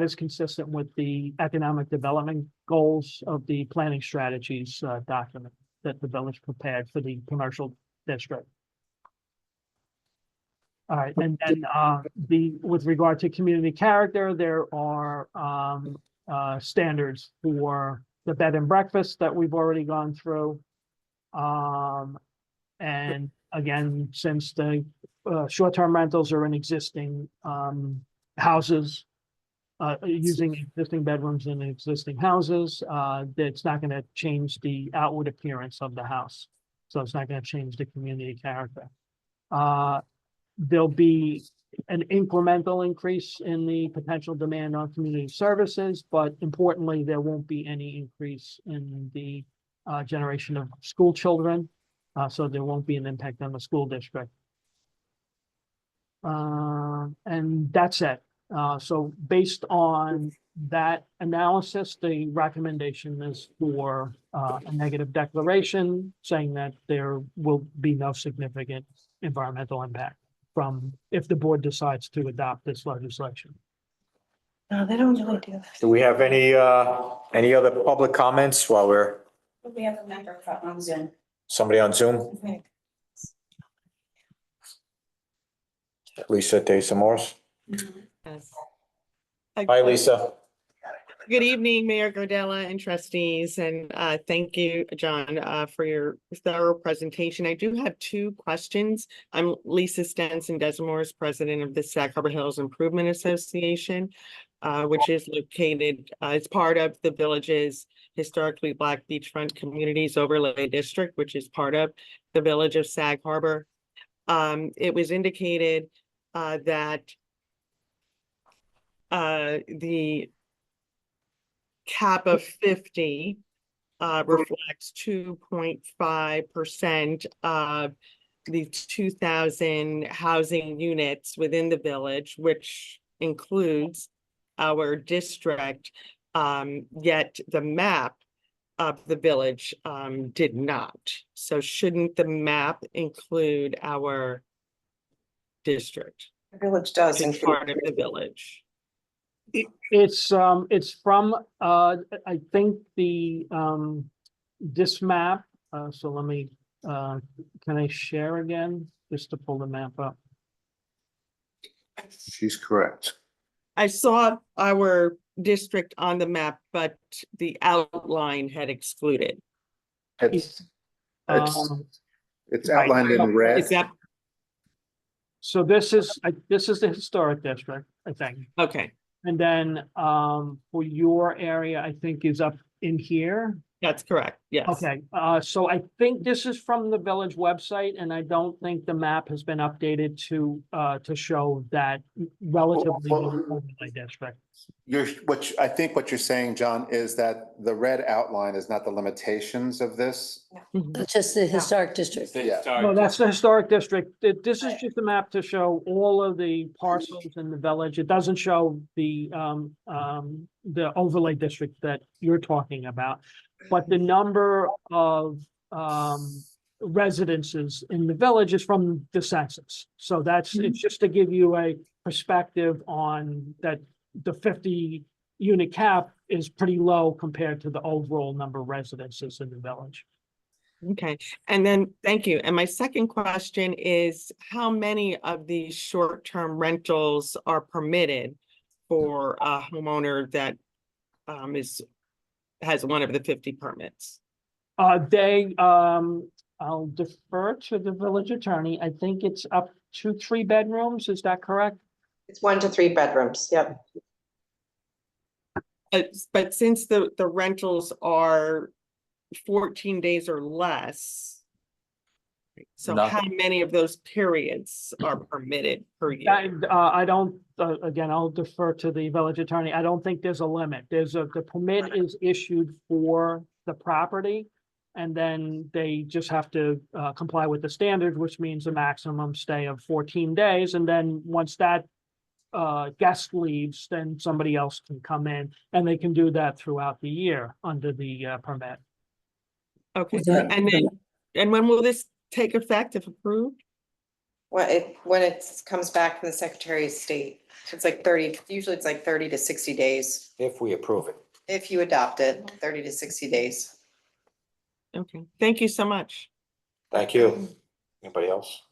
is consistent with the economic development goals of the planning strategies document that the village prepared for the commercial district. All right, and then with regard to community character, there are standards for the bed and breakfast that we've already gone through. And again, since the short-term rentals are in existing houses, using existing bedrooms in existing houses, that's not going to change the outward appearance of the house. So it's not going to change the community character. There'll be an incremental increase in the potential demand on community services, but importantly, there won't be any increase in the generation of school children. So there won't be an impact on the school district. And that's it. So based on that analysis, the recommendation is for a negative declaration saying that there will be no significant environmental impact from if the board decides to adopt this legislation. No, they don't really do that. Do we have any other public comments while we're, We have a member on Zoom. somebody on Zoom? Lisa De Morse. Yes. Hi, Lisa. Good evening, Mayor Gardella and trustees, and thank you, John, for your thorough presentation. I do have two questions. I'm Lisa Stenson Desamores, president of the Sag Harbor Hills Improvement Association, which is located, it's part of the village's historically Black beachfront communities overlay district, which is part of the village of Sag Harbor. It was indicated that the cap of 50 reflects 2.5% of the 2,000 housing units within the village, which includes our district. Yet the map of the village did not. So shouldn't the map include our district? The village does It's include. part of the village. It's from, I think this map, so let me, can I share again, just to pull the map up? She's correct. I saw our district on the map, but the outline had excluded. It's Um, outlined in red. Is that, So this is the historic district, I think. okay, And then for your area, I think is up in here. that's correct, yes. Okay, so I think this is from the village website, and I don't think the map has been updated to show that relatively new overlay district. I think what you're saying, John, is that the red outline is not the limitations of this. That's just the historic district. Yeah. No, that's the historic district. This is just a map to show all of the parcels in the village. It doesn't show the overlay district that you're talking about. But the number of residences in the village is from the census. So it's just to give you a perspective on that the 50 unit cap is pretty low compared to the overall number of residences in the village. Okay, and then, thank you. And my second question is, how many of these short-term rentals are permitted for a homeowner that has one of the 50 permits? I'll defer to the village attorney. I think it's up to 3 bedrooms. Is that correct? It's 1 to 3 bedrooms, yep. But since the rentals are 14 days or less, so how many of those periods are permitted per year? I don't, again, I'll defer to the village attorney. I don't think there's a limit. The permit is issued for the property. And then they just have to comply with the standard, which means a maximum stay of 14 days. And then once that guest leaves, then somebody else can come in, and they can do that throughout the year under the permit. Okay, and when will this take effect if approved? When it comes back from the Secretary of State, it's like 30, usually it's like 30 to 60 days. If we approve it. If you adopt it, 30 to 60 days. Okay, thank you so much. Thank you. Anybody else?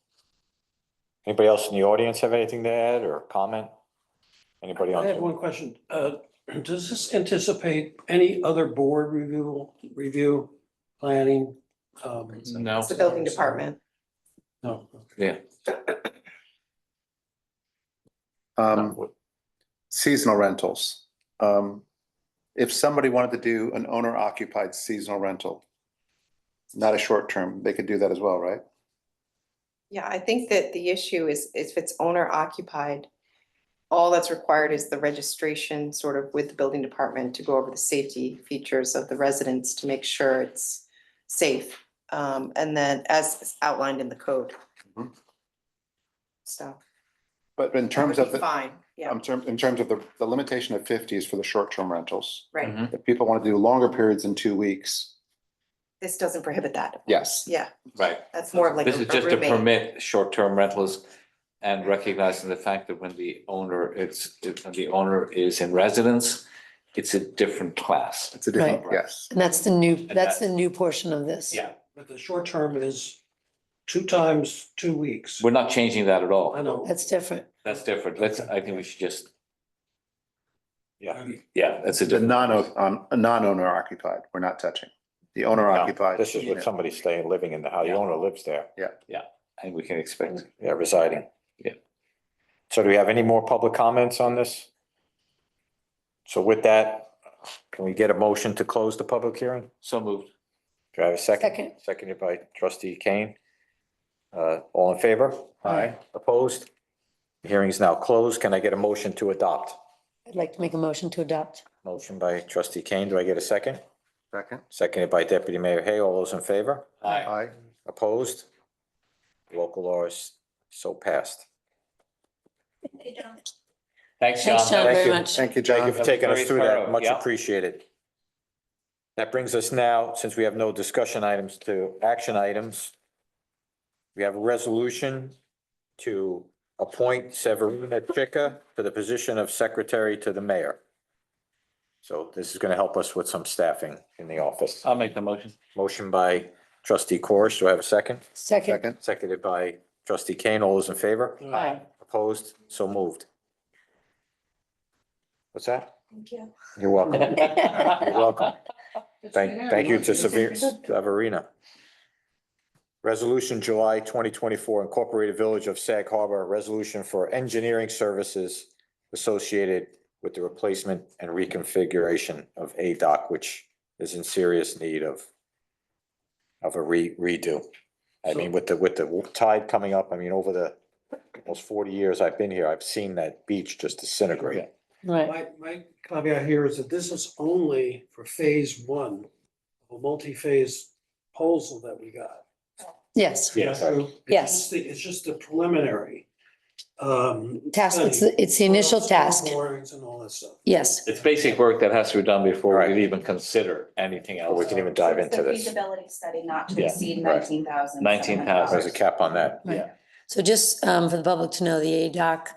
Anybody else in the audience have anything to add or comment? Anybody on? I have one question. Does this anticipate any other board review, planning? No. It's the building department. No. Yeah. Seasonal rentals. If somebody wanted to do an owner occupied seasonal rental, not a short term, they could do that as well, right? Yeah, I think that the issue is if it's owner occupied, all that's required is the registration sort of with the building department to go over the safety features of the residence to make sure it's safe. And then as outlined in the code. Mhm. So. But in terms that of would be the, fine. Yeah. In terms of the limitation of 50 is for the short-term rentals. Right. Mhm. If people want to do longer periods than 2 weeks, This doesn't prohibit that. yes. Yeah, Right. that's more of like This a is just to roommate. permit short-term rentals and recognizing the fact that when the owner, when the owner is in residence, it's a different class. It's a different, Right. yes. And that's the new portion of this. Yeah, But the short term is 2 times 2 weeks. we're not changing that at all. I know. That's different. That's different. I think we should just, Yeah. yeah, that's a The different. non-owner occupied, we're not touching. The owner occupied. This is with somebody staying, living in the house. The owner lives there. And we can expect, Yeah, residing. Yeah. So do we have any more public comments on this? So with that, can we get a motion to close the public hearing? so moved. Do I have a second? Second. Seconded by trustee Kane. All in favor? Aye. Opposed? The hearing is now closed. Can I get a motion to adopt? I'd like to make a motion to adopt. Motion by trustee Kane. Do I get a second? Second. Seconded by deputy mayor Hay. All those in favor? Aye. Aye. Opposed? Local law is so passed. Thanks, John. Thanks, John, Thank very you. much. Thank you, Thank John. you for taking us Very through that. thorough, Much yeah. appreciated. That brings us now, since we have no discussion items, to action items. We have a resolution to appoint Severina Chica to the position of secretary to the mayor. So this is going to help us with some staffing in the office. I'll make the motion. Motion by trustee Corish. Do I have a second? Second. Second. Seconded by trustee Kane. All those in favor? Aye. Opposed? So moved. What's that? Thank you. You're welcome. You're welcome. Thank you to Severina. Resolution July 2024 Incorporated Village of Sag Harbor, a resolution for engineering services associated with the replacement and reconfiguration of a dock, which is in serious need of a redo. I mean, with the tide coming up, I mean, over the almost 40 years I've been here, I've seen that beach just disintegrate. Right. My caveat here is that this is only for phase 1 of a multi-phase proposal that we got. Yes. Yes. So Yes. It's just the preliminary. Task, study. it's the initial task. Borings and all that stuff. Yes. It's basic work that has to be done before Right. we even consider anything Or we else. can even dive It's into the this. feasibility study not to Yeah, exceed right. 19,000. 19,000. There's a cap on that. Right. So just for the public to know, the ADOC,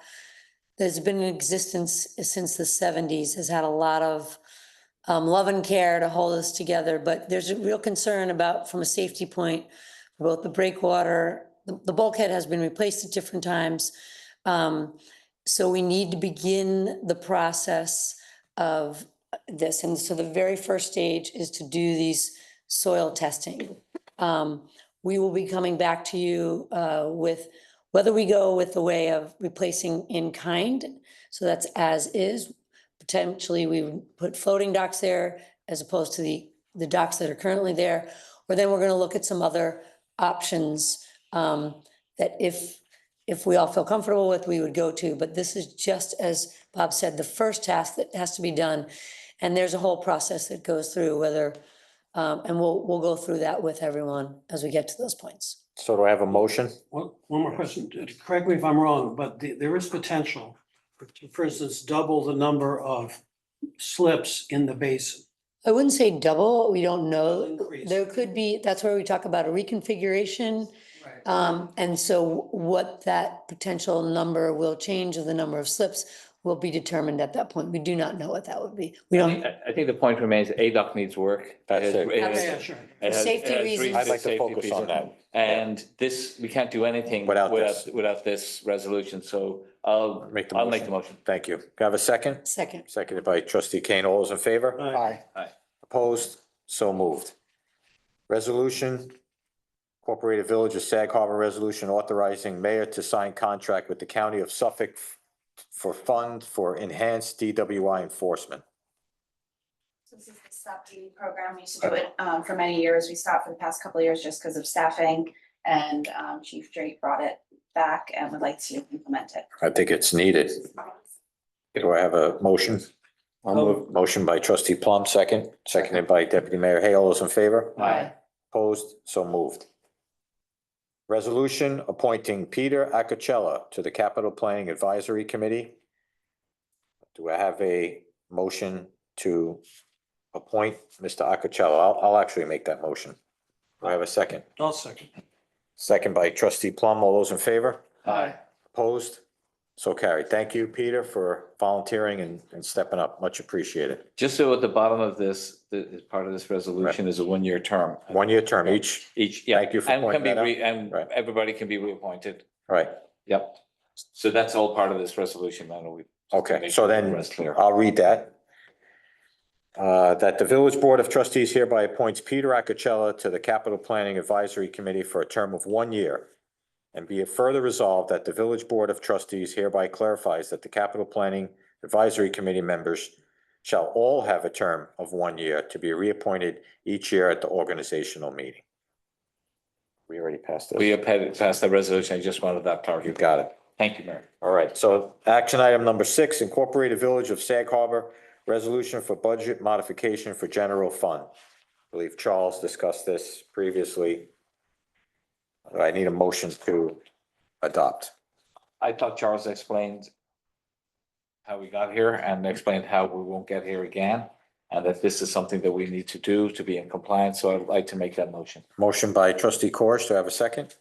there's been in existence since the 70s, has had a lot of love and care to hold us together, but there's a real concern about, from a safety point, for both the breakwater, the bulkhead has been replaced at different times. So we need to begin the process of this. And so the very first stage is to do these soil testing. We will be coming back to you with whether we go with the way of replacing in kind, so that's as is. Potentially, we would put floating docks there as opposed to the docks that are currently there. Or then we're gonna look at some other options that if we all feel comfortable with, we would go to. But this is just, as Bob said, the first task that has to be done. And there's a whole process that goes through whether, and we'll go through that with everyone as we get to those points. So do I have a motion? One more question, correct me if I'm wrong, but there is potential, for instance, double the number of slips in the basin. I wouldn't say double, we don't know. Increase. There could be, that's where we talk about a reconfiguration. And so what that potential number will change, of the number of slips, will be determined at that point. We do not know what that would be. We don't, I think the point remains, ADOC needs work. That's it. Yeah, sure. It has- Safety it has reasons. reached I'd like the to safety focus on reason. that. And this, we can't do anything Without this. without this resolution, so I'll Make the make motion. the motion. Thank you. Can I have a second? second, Seconded by trustee Kane. All those in favor? Aye. Opposed? So moved. Resolution, Incorporated Village of Sag Harbor Resolution authorizing mayor to sign contract with the county of Suffolk for fund for enhanced DWI enforcement. This is the stop duty program. We used to do it for many years. We stopped for the past couple of years just because of staffing. And Chief Drake brought it back and would like to implement it. I think it's needed. Do I have a motion? I'll move. Motion by trustee Plum, seconded by deputy mayor Hay. All those in favor? Aye. Opposed? So moved. Resolution appointing Peter Acocella to the Capital Planning Advisory Committee. Do I have a motion to appoint Mr. Acapella? I'll actually make that motion. Do I have a second? I'll second. Second by trustee Plum. All those in favor? Aye. Opposed? So carried. Thank you, Peter, for volunteering and stepping up. Much appreciated. Just so at the bottom of this, as part of this resolution is a one-year term. 1 year term each. Yeah. Thank you for And can pointing be that out. and Right. everybody can be reappointed. Right. Yep. So that's all part of this resolution, then we. Okay, so then Rest clear. I'll read that. That the Village Board of Trustees hereby appoints Peter Acapella to the Capital Planning Advisory Committee for a term of 1 year. And be it further resolved that the Village Board of Trustees hereby clarifies that the Capital Planning Advisory Committee members shall all have a term of 1 year to be reappointed each year at the organizational meeting. We already passed this. We have passed the resolution. I just wanted that You clarified. got it. Thank you, Mayor. All right, so action item number 6, Incorporated Village of Sag Harbor, resolution for budget modification for general fund. I believe Charles discussed this previously. I need a motion to adopt. I thought Charles explained how we got here and explained how we won't get here again. And that this is something that we need to do to be in compliance. So I'd like to make that motion. Motion by trustee Corish, do I have a second?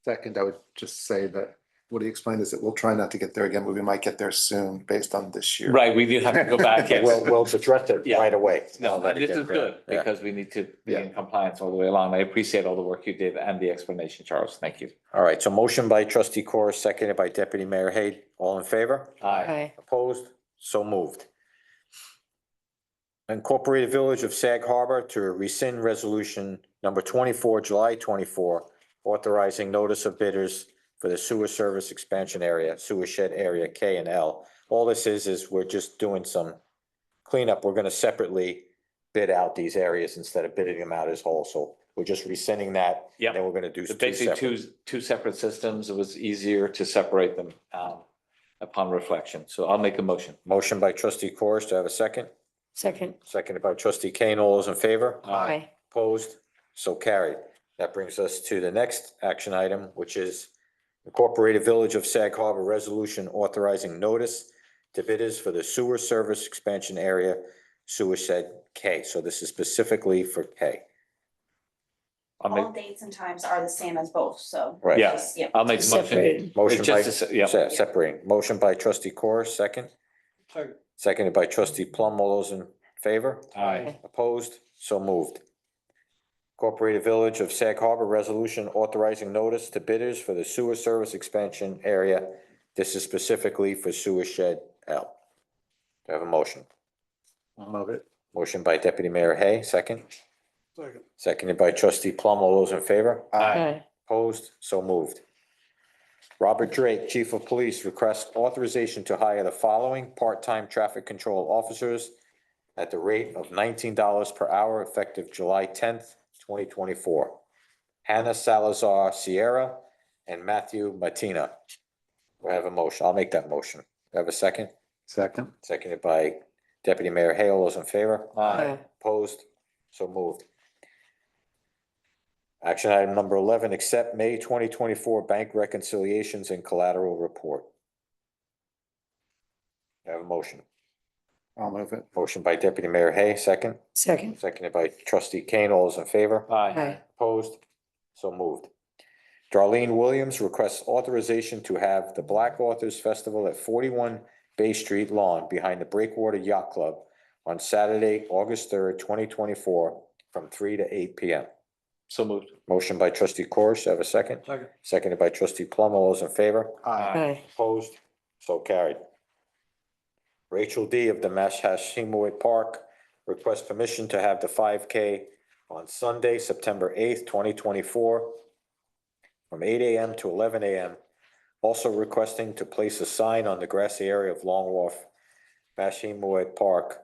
Second, I would just say that what he explained is that we'll try not to get there again, but we might get there soon based on this year. Right, we do have to go back. Yes. We'll address it Yeah. right away. No, Let it this get is there. good Yeah. because we need to be Yeah. in compliance all the way along. I appreciate all the work you did and the explanation, Charles. Thank you. All right, so motion by trustee Corish, seconded by deputy mayor Hay. All in favor? Aye. Opposed? So moved. Incorporated Village of Sag Harbor to rescind resolution number 24, July 24, authorizing notice of bidders for the sewer service expansion area, sewer shed area K and L. All this is we're just doing some cleanup. We're gonna separately bid out these areas instead of bidding them out as whole. So we're just rescinding that. Yep. Then we're gonna do So two basically separate. two separate systems. It was easier to separate them upon reflection. So I'll make a motion. Motion by trustee Corish, do I have a second? Second. Seconded by trustee Kane. All those in favor? Aye. Opposed? So carried. That brings us to the next action item, which is Incorporated Village of Sag Harbor Resolution authorizing notice to bidders for the sewer service expansion area, sewer shed K. So this is specifically for K. I'll All make, dates and times are the same as both, so. Right. Yeah. just- Yeah. I'll make the motion. Separated. Motion by, Just to, yeah. separating. Motion by trustee Corish, second. Second. Seconded by trustee Plum. All those in favor? Aye. Opposed? So moved. Incorporated Village of Sag Harbor Resolution authorizing notice to bidders for the sewer service expansion area. This is specifically for sewer shed L. Do I have a motion? I'll move it. Motion by deputy mayor Hay, second. Second. Seconded by trustee Plum. All those in favor? Aye. Opposed? So moved. Robert Drake, chief of police, requests authorization to hire the following part-time traffic control officers at the rate of $19 per hour effective July 10th, 2024. Hannah Salazar Sierra and Matthew Matina. Do I have a motion? I'll make that motion. Do I have a second? Second. Seconded by deputy mayor Hay. All those in favor? Aye. Opposed? So moved. Action item number 11, accept May 2024 bank reconciliations and collateral report. I have a motion. I'll move it. Motion by deputy mayor Hay, second. Second. Seconded by trustee Kane. All those in favor? Aye. Opposed? So moved. Darlene Williams requests authorization to have the Black Authors Festival at 41 Bay Street Lawn behind the Breakwater Yacht Club on Saturday, August 3rd, 2024, from 3 to 8 p.m. So moved. Motion by trustee Corish, have a second? Second. Seconded by trustee Plum. All those in favor? Aye. Opposed? So carried. Rachel D. of the Mashhashemaway Park requests permission to have the 5K on Sunday, September 8th, 2024, from 8 a.m. to 11 a.m. Also requesting to place a sign on the grassy area of Long Wharf, Mashhashemaway Park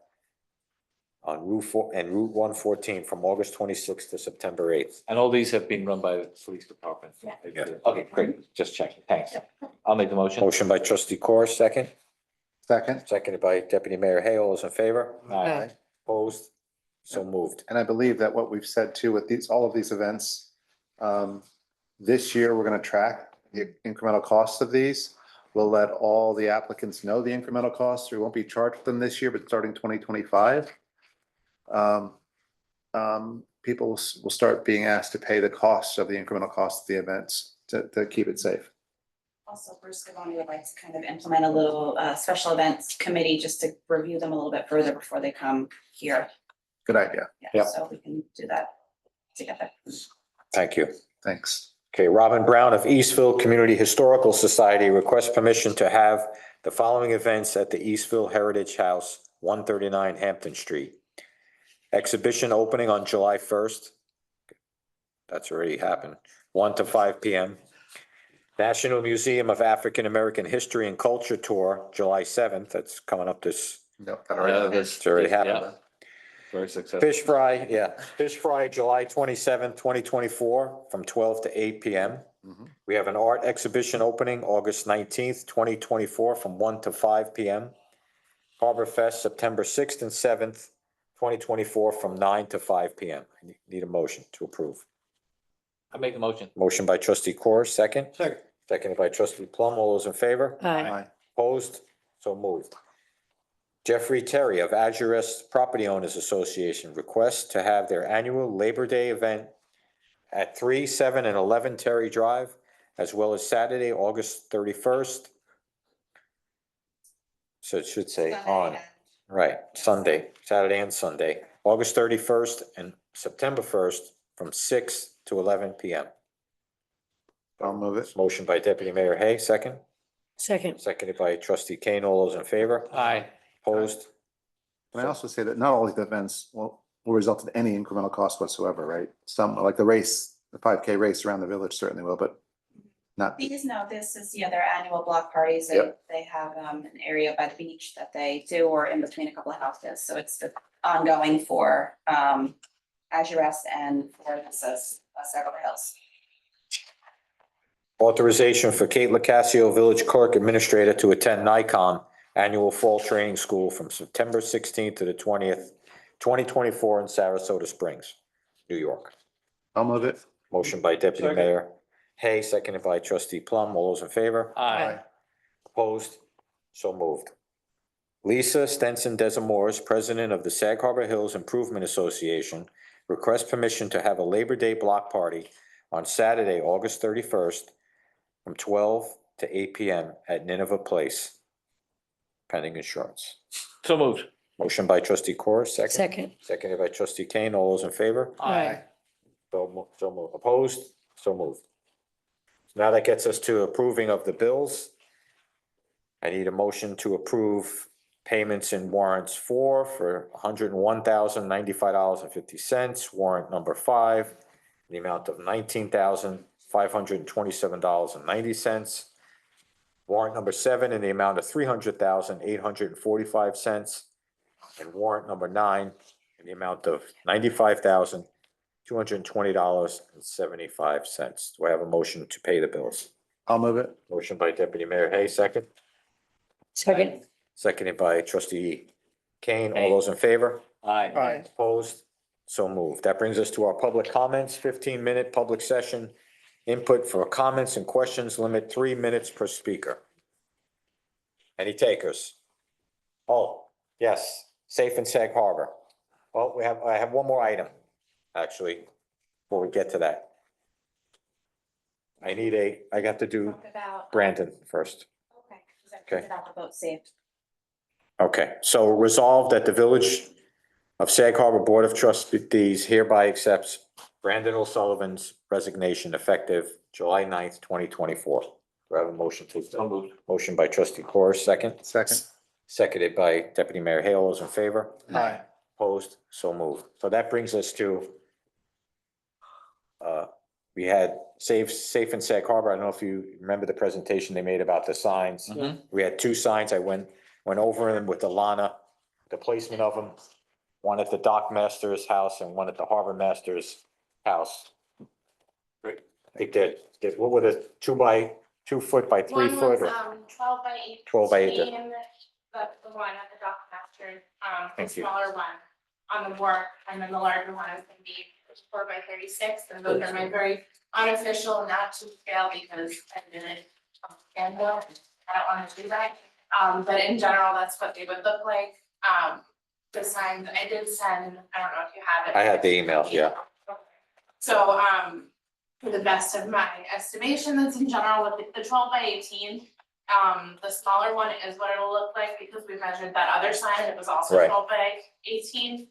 on Route 114 from August 26th to September 8th. And all these have been run by the police department. Yeah. Okay, great. Just checking. Thanks. I'll make the motion. Motion by trustee Corish, second. Second. Seconded by deputy mayor Hay. All those in favor? Aye. Opposed? So moved. And I believe that what we've said too with these, all of these events, this year, we're gonna track the incremental costs of these. We'll let all the applicants know the incremental costs. We won't be charged them this year, but starting 2025. People will start being asked to pay the costs of the incremental costs of the events to keep it safe. Also, Bruce Scavone would like to kind of implement a little special events committee just to review them a little bit further before they come here. Good idea. Yeah, Yep. so we can do that together. Thank you. Thanks. Okay, Robin Brown of Eastville Community Historical Society requests permission to have the following events at the Eastville Heritage House, 139 Hampton Street. Exhibition opening on July 1st. That's already happened, 1 to 5 p.m. National Museum of African American History and Culture Tour, July 7th. That's coming up this, No, that already- it's already happened. Yeah. Very successful. Fish Fry, yeah, Fish Fry, July 27th, 2024, from 12 to 8 p.m. Mhm. We have an art exhibition opening August 19th, 2024, from 1 to 5 p.m. Harbor Fest, September 6th and 7th, 2024, from 9 to 5 p.m. I need a motion to approve. I make a motion. Motion by trustee Corr, second. Second. Seconded by trustee Plum. All those in favor? Aye. Opposed? So moved. Jeffrey Terry of Azurist Property Owners Association requests to have their annual Labor Day event at 3, 7, and 11 Terry Drive, as well as Saturday, August 31st. So it should say on, right, Sunday, Saturday and Sunday, August 31st and September 1st, from 6 to 11 p.m. I'll move it. Motion by Deputy Mayor Hay, second. Second. Seconded by trustee Kane. All those in favor? Aye. Opposed? Can I also say that not all these events will result in any incremental cost whatsoever, right? Some, like the race, the 5K race around the village certainly will, but not. These, no, this is, yeah, their annual block parties. Yep. They have an area by the beach that they do, or in between a couple of houses. So it's the ongoing for Azurist and for Sagamore Hills. Authorization for Kate Lacasio, Village Clerk Administrator, to attend NICOM Annual Fall Training School from September 16th to the 20th, 2024, in Sarasota Springs, New York. I'll move it. Motion by Deputy Second. Mayor Hay, seconded by trustee Plum. All those in favor? Aye. Opposed? So moved. Lisa Stenson Desamores, President of the Sag Harbor Hills Improvement Association, requests permission to have a Labor Day block party on Saturday, August 31st, from 12 to 8 p.m. at Nineveh Place, pending insurance. So moved. Motion by trustee Corr, second. Second. Seconded by trustee Kane. All those in favor? Aye. So moved. Opposed? So moved. Now that gets us to approving of the bills. I need a motion to approve payments in warrants for $101,095.50. Warrant number 5, the amount of $19,527.90. Warrant number 7 in the amount of $300,845. And warrant number 9 in the amount of $95,220.75. Do I have a motion to pay the bills? I'll move it. Motion by Deputy Mayor Hay, second. Second. Seconded by trustee Kane. All those in favor? Aye. Opposed? So moved. That brings us to our public comments, 15-minute public session. Input for comments and questions, limit 3 minutes per speaker. Any takers? Oh, yes, safe in Sag Harbor. Well, I have one more item, actually, before we get to that. I got to do Talk about. Brandon first. Okay, is that Okay. about the boat saved? Okay, so resolved that the Village of Sag Harbor Board of Trustees hereby accepts Brandon O'Sullivan's resignation effective July 9th, 2024. Do I have a motion to? So moved. Motion by trustee Corr, second. Second. Seconded by Deputy Mayor Hale. All those in favor? Aye. Opposed? So moved. So that brings us to we had Safe in Sag Harbor. I don't know if you remember the presentation they made about the signs. Mhm. We had 2 signs. I went over them with Alana, the placement of them. One at the dock master's house and one at the harbor master's house. Great. They did. What were the 2 foot by 3 foot? Or 12 by 8. 12 by 8. The one at the dock master, the Thank you. smaller one on the work, and then the larger one is gonna be 4 by 36, and those are my very unofficial, not to scale, because I did it on Canva. I don't wanna do that. But in general, that's what they would look like. The signs, I did send, I don't know if you have it. I had the email, yeah. So, for the best of my estimation, that's in general with the 12 by 18. The smaller one is what it'll look like because we measured that other sign, it was also Right. 12 by 18.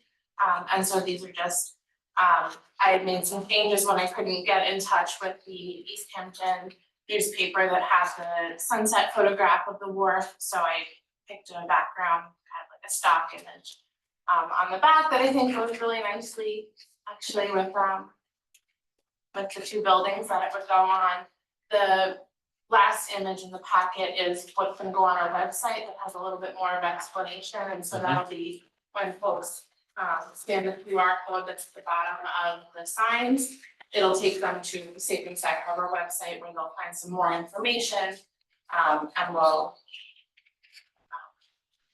And so these are just, I had made some changes when I couldn't get in touch with the East Hampton newspaper that has the sunset photograph of the wharf, so I picked a background, kind of like a stock image. On the back that I think goes really nicely, actually, with the two buildings that it would go on. The last image in the packet is what's gonna go on our website that has a little bit more of explanation, and so that'll be when folks scan the QR code that's at the bottom of the signs. It'll take them to the Safe and Sag Harbor website where they'll find some more information, and we'll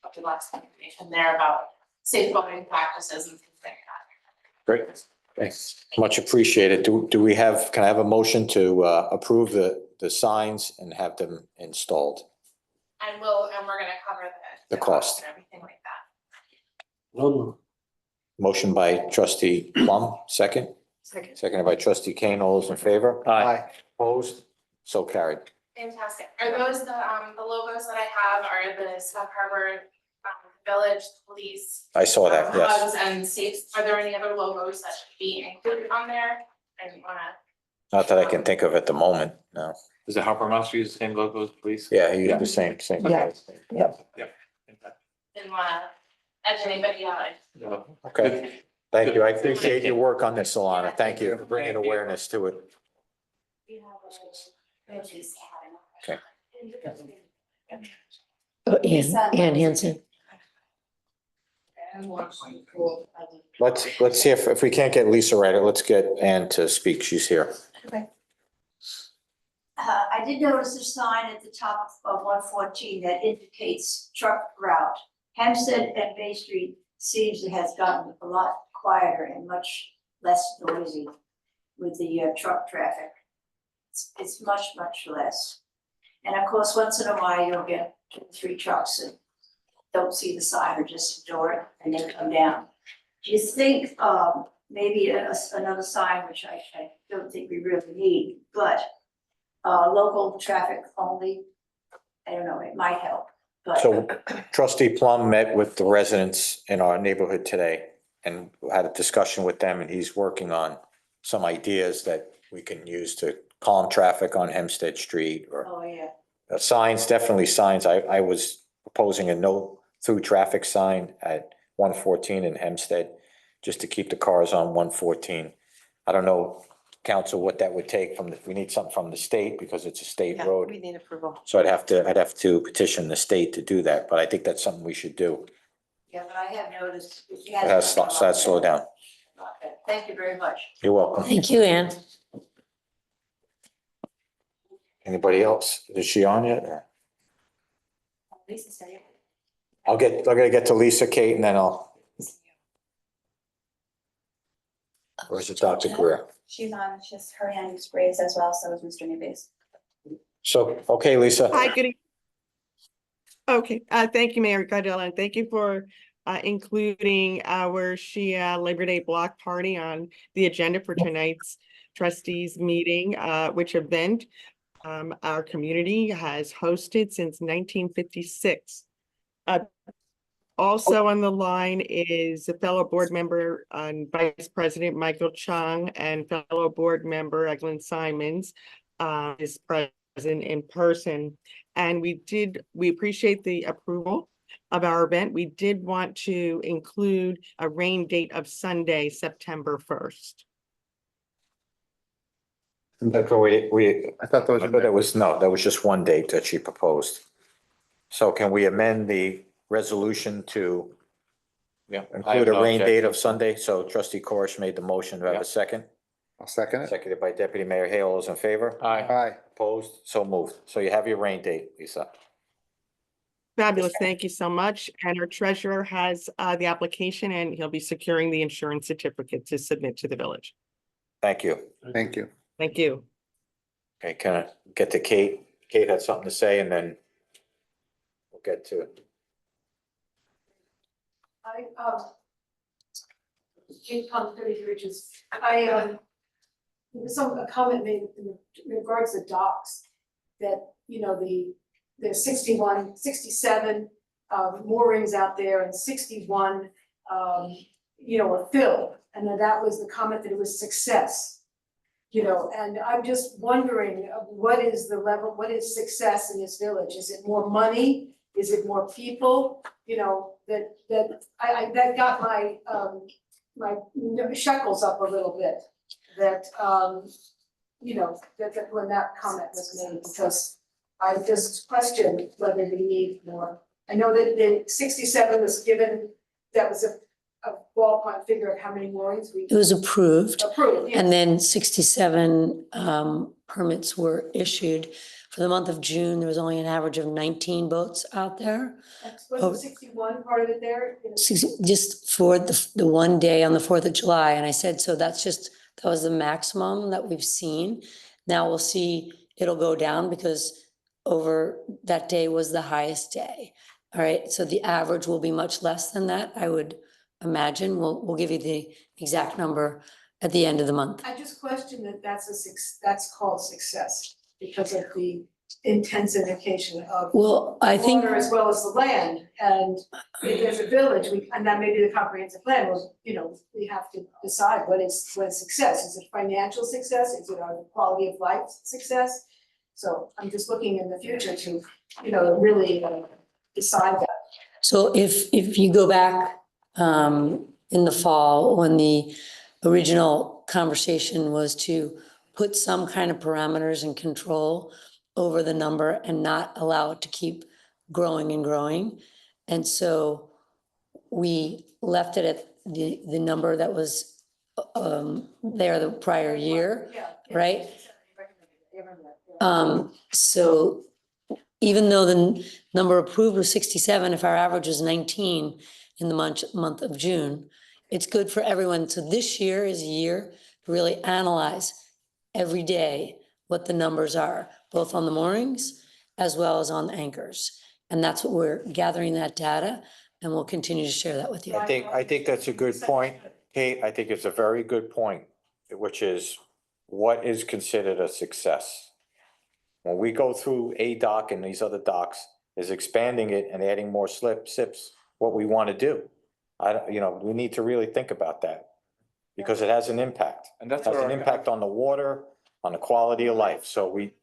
put lots of information there about safe boating practices and things like that. Great, thanks. Much appreciated. Do we have, can I have a motion to approve the signs and have them installed? And we're gonna cover The cost. and everything like that. Motion by trustee Plum, second. Second. Seconded by trustee Kane. All those in favor? Aye. Opposed? So carried. Fantastic. Are those the logos that I have are the Sag Harbor Village Police? I saw that, yes. Hugs and safe. Are there any other logos that should be included on there? I didn't wanna. Not that I can think of at the moment, no. Does the Harper Master use the same logo as police? Yeah, he used the same. Yeah. Didn't wanna edge anybody out. No. Okay, thank you. I appreciate your work on this, Alana. Thank you for bringing awareness to it. Okay. Oh, Ann Hanson. Let's see if we can't get Lisa right, let's get Ann to speak. She's here. Okay. I did notice a sign at the top of 114 that indicates truck route. Hempstead and Bay Street seems to have gotten a lot quieter and much less noisy with the truck traffic. It's much less. And of course, once in a while, you'll get 2 or 3 trucks that don't see the sign or just ignore it and then come down. Do you think maybe another sign, which I don't think we really need, but local traffic only? I don't know, it might help, but. So trustee Plum met with the residents in our neighborhood today and had a discussion with them, and he's working on some ideas that we can use to calm traffic on Hempstead Street or Oh, yeah. signs, definitely signs. I was proposing a no through traffic sign at 114 in Hempstead, just to keep the cars on 114. I don't know, council, what that would take from we need something from the state because it's a state Yeah, road. we need approval. So I'd have to petition the state to do that, but I think that's something we should do. Yeah, but I have noticed. It That's slow down. Okay, thank you very much. You're welcome. Thank you, Ann. Anybody else? Is she on yet? or- Lisa said it. I'm gonna get to Lisa, Kate, and then or is it Dr. Greer? She's on, her hand is raised as well, so is Mr. Newby's. So, okay, Lisa. Hi, good evening. Okay, thank you, Mayor Gardella, and thank you for including our Shia Labor Day block party on the agenda for tonight's trustees meeting, which event our community has hosted since 1956. Also on the line is a fellow board member and Vice President Michael Chung and fellow board member Eglin Simons is present in person. And we appreciate the approval of our event. We did want to include a rain date of Sunday, September 1st. I thought that was just one date that she proposed. So can we amend the resolution to include a rain date of Sunday? So trustee Corish made the motion. Do I have a second? I'll second it. Seconded by deputy mayor Hale. All those in favor? Aye. Aye. Opposed? So moved. So you have your rain date, Lisa. Fabulous, thank you so much. And our treasurer has the application and he'll be securing the insurance certificate to submit to the village. Thank you. Thank you. Thank you. Okay, can I get to Kate? Kate had something to say and then get to. There was a comment made in regards to docks, that, you know, there's 61, 67 moorings out there and 61, you know, are filled. And then that was the comment that it was success. You know, and I'm just wondering, what is the level, what is success in this village? Is it more money? Is it more people? You know, that got my, my shekels up a little bit. That, you know, that when that comment was made, because I just questioned whether we need more. I know that the 67 was given, that was a ballpark figure of how many moorings we. It was approved. Approved, yes. And then 67 permits were issued. For the month of June, there was only an average of 19 boats out there. Was it 61 part of it there? Just for the one day on the 4th of July. And I said, so that was the maximum that we've seen. Now we'll see, it'll go down because over that day was the highest day. All right, so the average will be much less than that, I would imagine. We'll give you the exact number at the end of the month. I just question that that's called success because of the intensification of Well, I think. water as well as the land. And if there's a village, and that may be the comprehensive plan, well, you know, we have to decide what is success. Is it financial success? Is it our quality of life success? So I'm just looking in the future to, you know, really decide that. So if you go back in the fall, when the original conversation was to put some kind of parameters and control over the number and not allow it to keep growing and growing. And so we left it at the number that was there the prior year, right? So even though the number approved was 67, if our average was 19 in the month of June, it's good for everyone. So this year is a year to really analyze every day what the numbers are, both on the moorings as well as on the anchors. And that's what we're gathering, that data, and we'll continue to share that with you. I think that's a good point, Kate. I think it's a very good point, which is what is considered a success? When we go through a dock and these other docks, is expanding it and adding more sips what we want to do? You know, we need to really think about that because it has an impact. And that's It has where an our- impact on the water, on the quality of life. So we,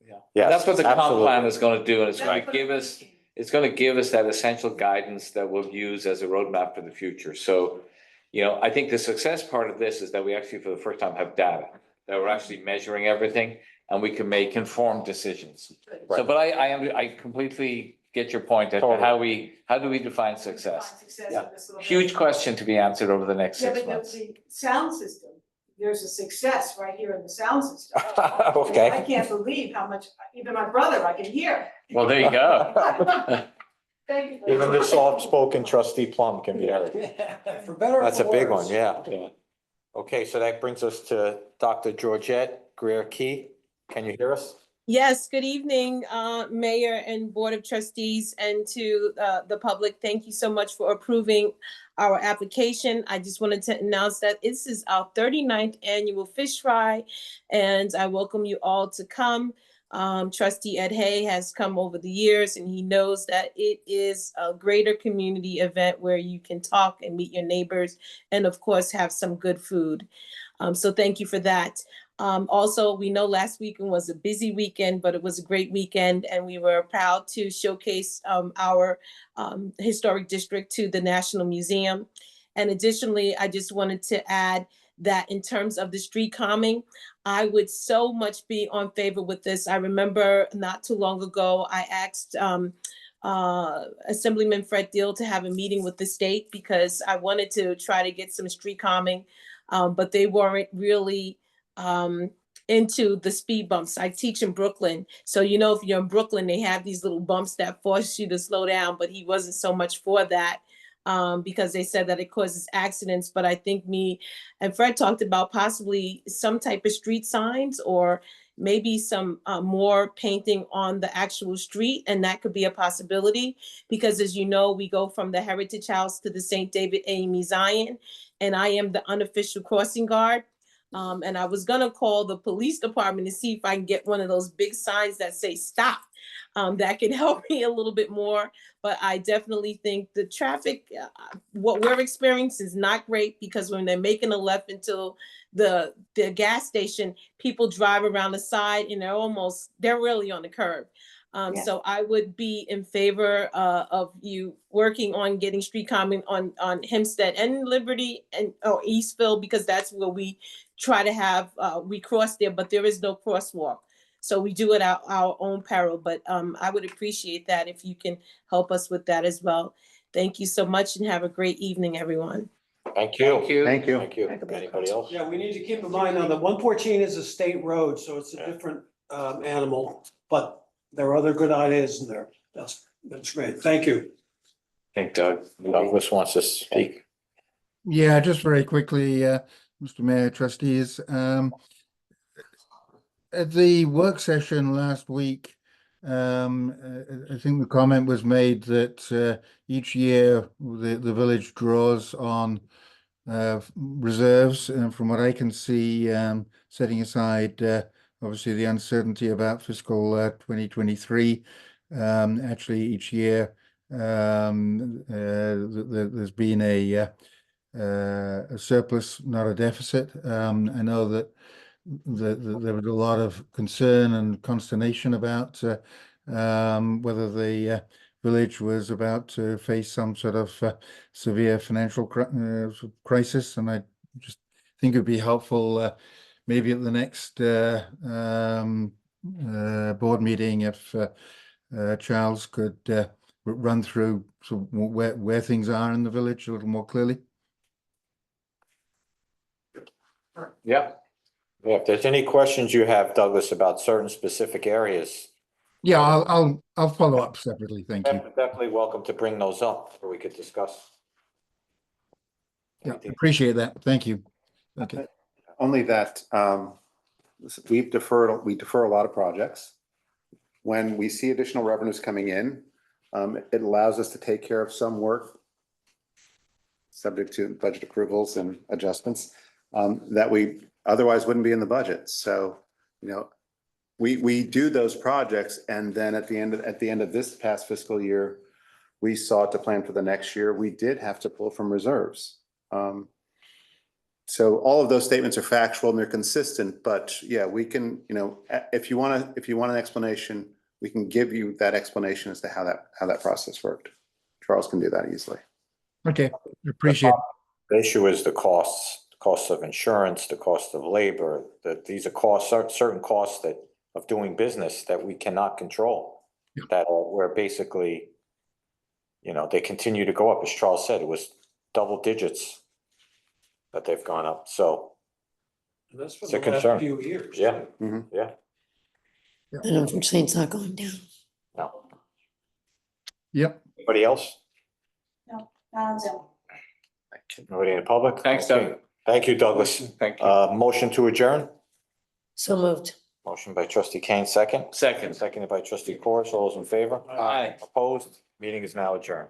Yeah. yes, That's what the comp absolutely. plan is gonna do, and it's gonna give us that essential guidance that we'll use as a roadmap for the future. So, you know, I think the success part of this is that we actually, for the first time, have data, that we're actually measuring everything, and we can make informed decisions. So, but I completely get your point as to how do we define success? Yeah. Huge question to be answered over the next 6 Yeah, but months. the sound system, there's a success right here in the sound system. Okay. I can't believe how much, even my brother, I can hear. Well, there you go. Thank you. Even the soft-spoken trustee Plum can be heard. For better or That's a for big one, worse. yeah. Okay, so that brings us to Dr. Georgette Greer-Key. Can you hear us? Yes, good evening, Mayor and Board of Trustees, and to the public. Thank you so much for approving our application. I just wanted to announce that this is our 39th annual fish fry, and I welcome you all to come. Trustee Ed Hay has come over the years, and he knows that it is a greater community event where you can talk and meet your neighbors, and of course, have some good food. So thank you for that. Also, we know last weekend was a busy weekend, but it was a great weekend, and we were proud to showcase our historic district to the National Museum. And additionally, I just wanted to add that in terms of the street calming, I would so much be on favor with this. I remember not too long ago, I asked Assemblyman Fred Deal to have a meeting with the state because I wanted to try to get some street calming, but they weren't really into the speed bumps. I teach in Brooklyn. So, you know, if you're in Brooklyn, they have these little bumps that force you to slow down, but he wasn't so much for that because they said that it causes accidents. But I think me and Fred talked about possibly some type of street signs or maybe some more painting on the actual street, and that could be a possibility. Because as you know, we go from the Heritage House to the St. David AME Zion, and I am the unofficial crossing guard. And I was gonna call the police department to see if I can get one of those big signs that say stop. That could help me a little bit more, but I definitely think the traffic, what we're experiencing is not great, because when they're making a left until the gas station, people drive around the side and they're really on the curb. Yeah. So I would be in favor of you working on getting street calming on Hempstead and Liberty and or Eastville, because that's where we try to have we cross there, but there is no crosswalk. So we do it at our own peril, but I would appreciate that if you can help us with that as well. Thank you so much and have a great evening, everyone. Thank you. Thank you. Thank you. Thank you. Anybody else? Yeah, we need to keep in mind now that 114 is a state road, so it's a different animal, but there are other good ideas in there. That's great. Thank you. I think Douglas wants to speak. Yeah, just very quickly, Mr. Mayor, trustees, at the work session last week, I think the comment was made that each year the village draws on reserves, and from what I can see, setting aside obviously the uncertainty about fiscal 2023, actually each year there's been a surplus, not a deficit. I know that there was a lot of concern and consternation about whether the village was about to face some sort of severe financial crisis, and I just think it'd be helpful maybe at the next board meeting if Charles could run through where things are in the village a little more clearly. Yeah. Yeah, if there's any questions you have, Douglas, about certain specific areas, Yeah, I'll follow up separately. Thank you. definitely welcome to bring those up so we could discuss. Yeah, appreciate that. Thank you. Okay. Only that we defer a lot of projects. When we see additional revenues coming in, it allows us to take care of some work subject to budget approvals and adjustments that we otherwise wouldn't be in the budget. So, we do those projects, and then at the end of this past fiscal year, we sought to plan for the next year. We did have to pull from reserves. So all of those statements are factual and they're consistent, but yeah, we can, if you want an explanation, we can give you that explanation as to how that process worked. Charles can do that easily. Okay, appreciate it. The issue is the costs of insurance, the cost of labor, that these are certain costs of doing business that we cannot control. Yeah. That where basically, they continue to go up. As Charles said, it was double digits that they've gone up. So That's for it's a the last concern. few years. Yeah. Mhm. Yeah. And unfortunately, it's not going down. No. Yep. Anybody else? No. Nobody in the public? Thanks, Okay. Doug. Thank you, Douglas. Thank you. Motion to adjourn? So moved. Motion by trustee Kane, second. Second. Seconded by trustee Corus. All those in favor? Aye. Opposed? Meeting is now adjourned.